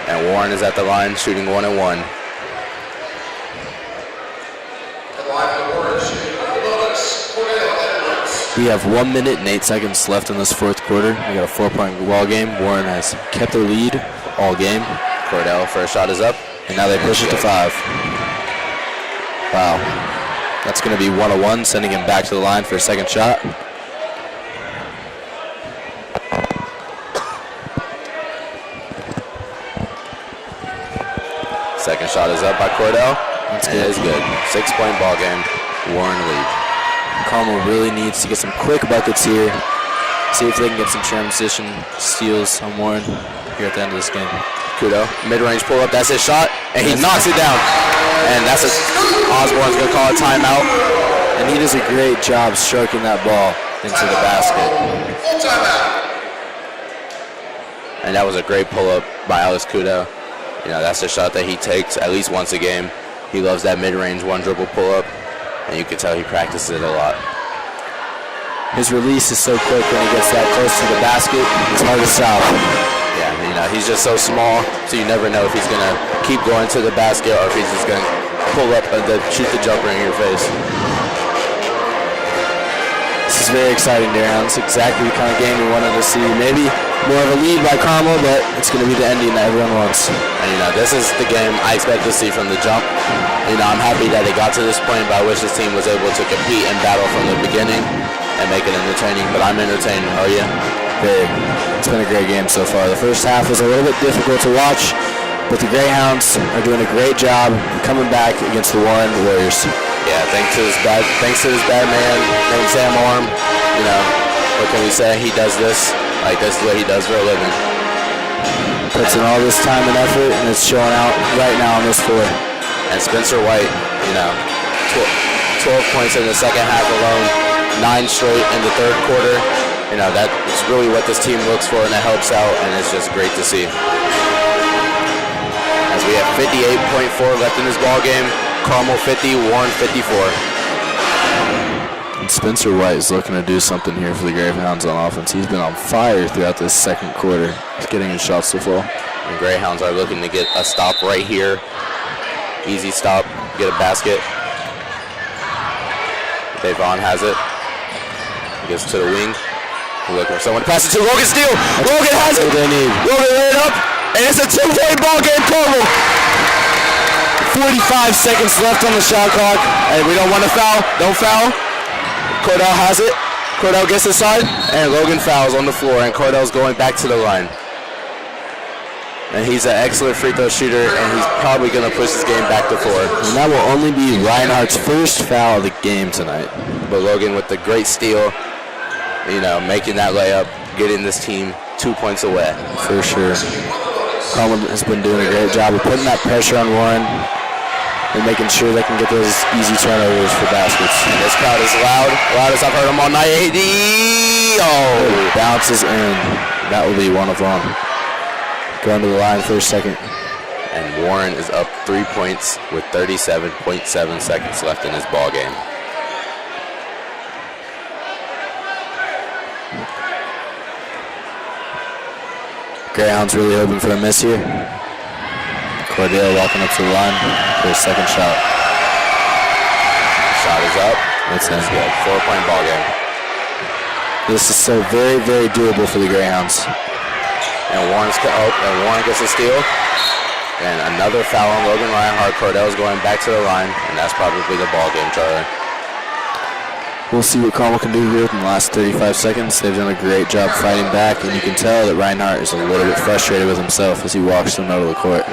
And Warren is at the line shooting 1 and 1. We have 1 minute and 8 seconds left in this fourth quarter. We got a 4-point ball game. Warren has kept their lead all game. Cordell, first shot is up. And now they push it to 5. Wow. That's going to be 1-1, sending him back to the line for a second shot. Second shot is up by Cordell. It is good. 6-point ball game. Warren lead. Carmel really needs to get some quick buckets here. See if they can get some transition steals on Warren here at the end of this game. Kudo, mid-range pull-up, that's his shot, and he knocks it down. And that's Osborne's going to call a timeout. And he does a great job stroking that ball into the basket. And that was a great pull-up by Alex Kudo. You know, that's a shot that he takes at least once a game. He loves that mid-range one-dribble pull-up, and you can tell he practices it a lot. His release is so quick when he gets that close to the basket. It's hard to stop. Yeah, you know, he's just so small, so you never know if he's going to keep going to the basket or if he's just going to pull up and shoot the jumper in your face. This is very exciting, Darion. It's exactly the kind of game we wanted to see. Maybe more of a lead by Carmel, but it's going to be the ending that everyone wants. And, you know, this is the game I expect to see from the jump. You know, I'm happy that it got to this point, but I wish this team was able to compete and battle from the beginning and make it entertaining. But I'm entertained. Are you? Very. It's been a great game so far. The first half was a little bit difficult to watch, but the Greyhounds are doing a great job coming back against the Warren Warriors. Yeah, thanks to this bad man named Sam Orm. You know, what can we say? He does this. Like, this is what he does for a living. Puts in all this time and effort, and it's showing out right now on this floor. And Spencer White, you know, 12 points in the second half alone, 9 straight in the third quarter. You know, that's really what this team looks for, and it helps out, and it's just great to see. As we have 58.4 left in this ball game, Carmel 50, Warren 54. And Spencer White is looking to do something here for the Greyhounds on offense. He's been on fire throughout this second quarter. He's getting his shots to fall. And Greyhounds are looking to get a stop right here. Easy stop, get a basket. Davon has it. He gets to the wing. Looking for someone to pass it to Logan Steele. Logan has it. They need. Logan laid it up, and it's a 2-point ball game. Carmel. 45 seconds left on the shot clock. Hey, we don't want to foul. Don't foul. Cordell has it. Cordell gets inside, and Logan fouls on the floor, and Cordell's going back to the line. And he's an excellent free throw shooter, and he's probably going to push this game back to 4. And that will only be Reinhardt's first foul of the game tonight. But Logan with the great steal, you know, making that layup, getting this team 2 points away. For sure. Carmel has been doing a great job of putting that pressure on Warren and making sure they can get those easy turnovers for baskets. And this crowd is loud. Loudest I've heard them all night. Oh! Bounces in. That will be one of them. Going to the line for a second. And Warren is up 3 points with 37.7 seconds left in this ball game. Greyhounds really hoping for a miss here. Cordell walking up to the line for a second shot. Shot is up. It's in. Good. 4-point ball game. This is so very, very doable for the Greyhounds. And Warren gets a steal. And another foul on Logan Reinhardt. Cordell's going back to the line, and that's probably the ball game, Charlie. We'll see what Carmel can do here in the last 35 seconds. They've done a great job fighting back, and you can tell that Reinhardt is a little bit frustrated with himself as he walks to the middle of the court.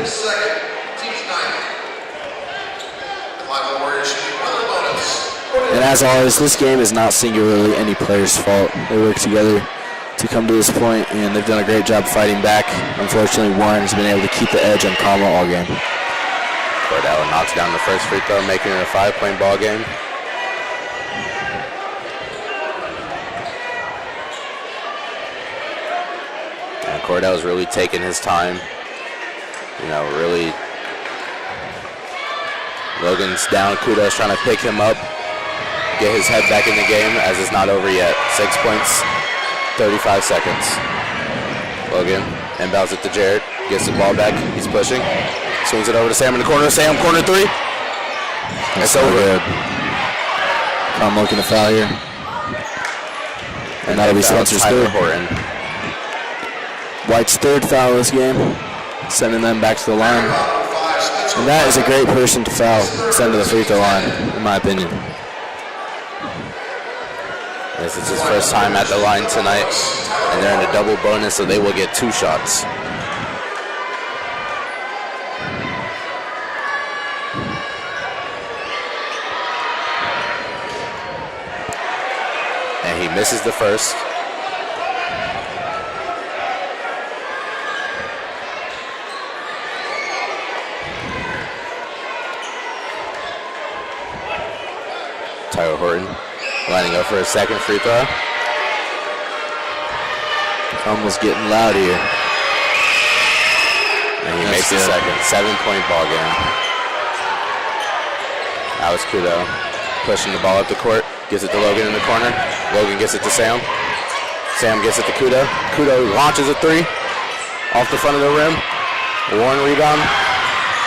And as always, this game is not singularly any player's fault. They work together to come to this point, and they've done a great job fighting back. Unfortunately, Warren has been able to keep the edge on Carmel all game. Cordell knocks down the first free throw, making it a 5-point ball game. And Cordell's really taking his time. You know, really. Logan's down. Kudo's trying to pick him up, get his head back in the game as it's not over yet. 6 points, 35 seconds. Logan inbounds it to Jared. Gets the ball back. He's pushing. Swings it over to Sam in the corner. Sam, corner three. It's over. Good. Carmel looking to foul here. And that'll be Spencer's third. Horton. White's third foul this game, sending them back to the line. And that is a great person to foul, send to the free throw line, in my opinion. This is his first time at the line tonight, and they're in a double bonus, so they will get 2 shots. And he misses the first. Tyler Horton lining up for his second free throw. Almost getting loud here. And he makes the second. 7-point ball game. That was Kudo pushing the ball up the court. Gets it to Logan in the corner. Logan gets it to Sam. Sam gets it to Kudo. Kudo launches a 3 off the front of the rim. Warren rebound.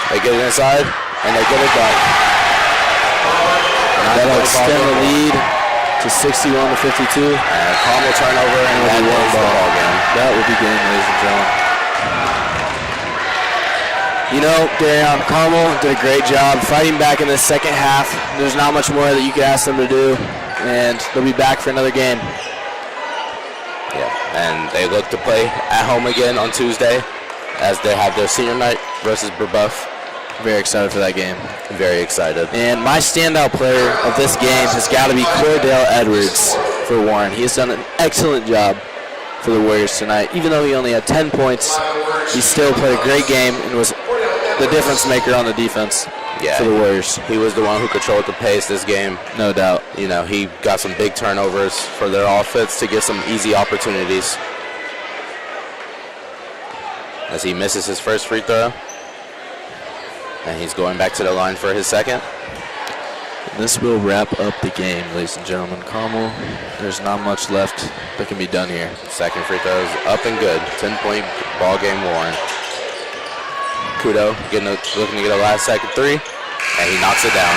They get it inside, and they get it done. That'll extend the lead to 61-52. And Carmel turnover, and that wins the ball game. That will be game, ladies and gentlemen. You know, Darion, Carmel did a great job fighting back in the second half. There's not much more that you could ask them to do, and they'll be back for another game. Yeah, and they look to play at home again on Tuesday as they have their senior night versus Brebeuf. Very excited for that game. Very excited. And my standout player of this game has got to be Cordell Edwards for Warren. He has done an excellent job for the Warriors tonight. Even though he only had 10 points, he still played a great game and was the difference maker on the defense for the Warriors. He was the one who controlled the pace this game. No doubt. You know, he got some big turnovers for their offense to get some easy opportunities. As he misses his first free throw. And he's going back to the line for his second. And this will wrap up the game, ladies and gentlemen. Carmel, there's not much left that can be done here. Second free throw is up and good. 10-point ball game, Warren. Kudo looking to get a last second 3, and he knocks it down.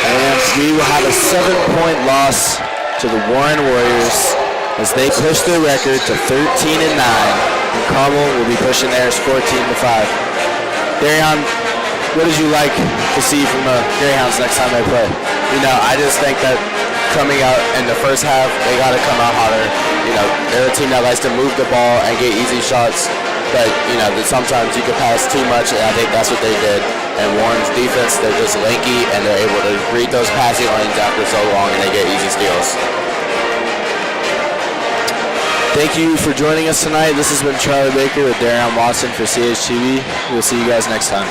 And we will have a 7-point loss to the Warren Warriors as they push their record to 13-9. And Carmel will be pushing theirs 14-5. Darion, what did you like to see from the Greyhounds next time they play? You know, I just think that coming out in the first half, they got to come out hotter. You know, they're a team that likes to move the ball and get easy shots, but, you know, sometimes you can pass too much, and I think that's what they did. And Warren's defense, they're just lanky, and they're able to read those passing lanes after so long, and they get easy steals. Thank you for joining us tonight. This has been Charlie Baker with Darion Watson for CHTV. We'll see you guys next time.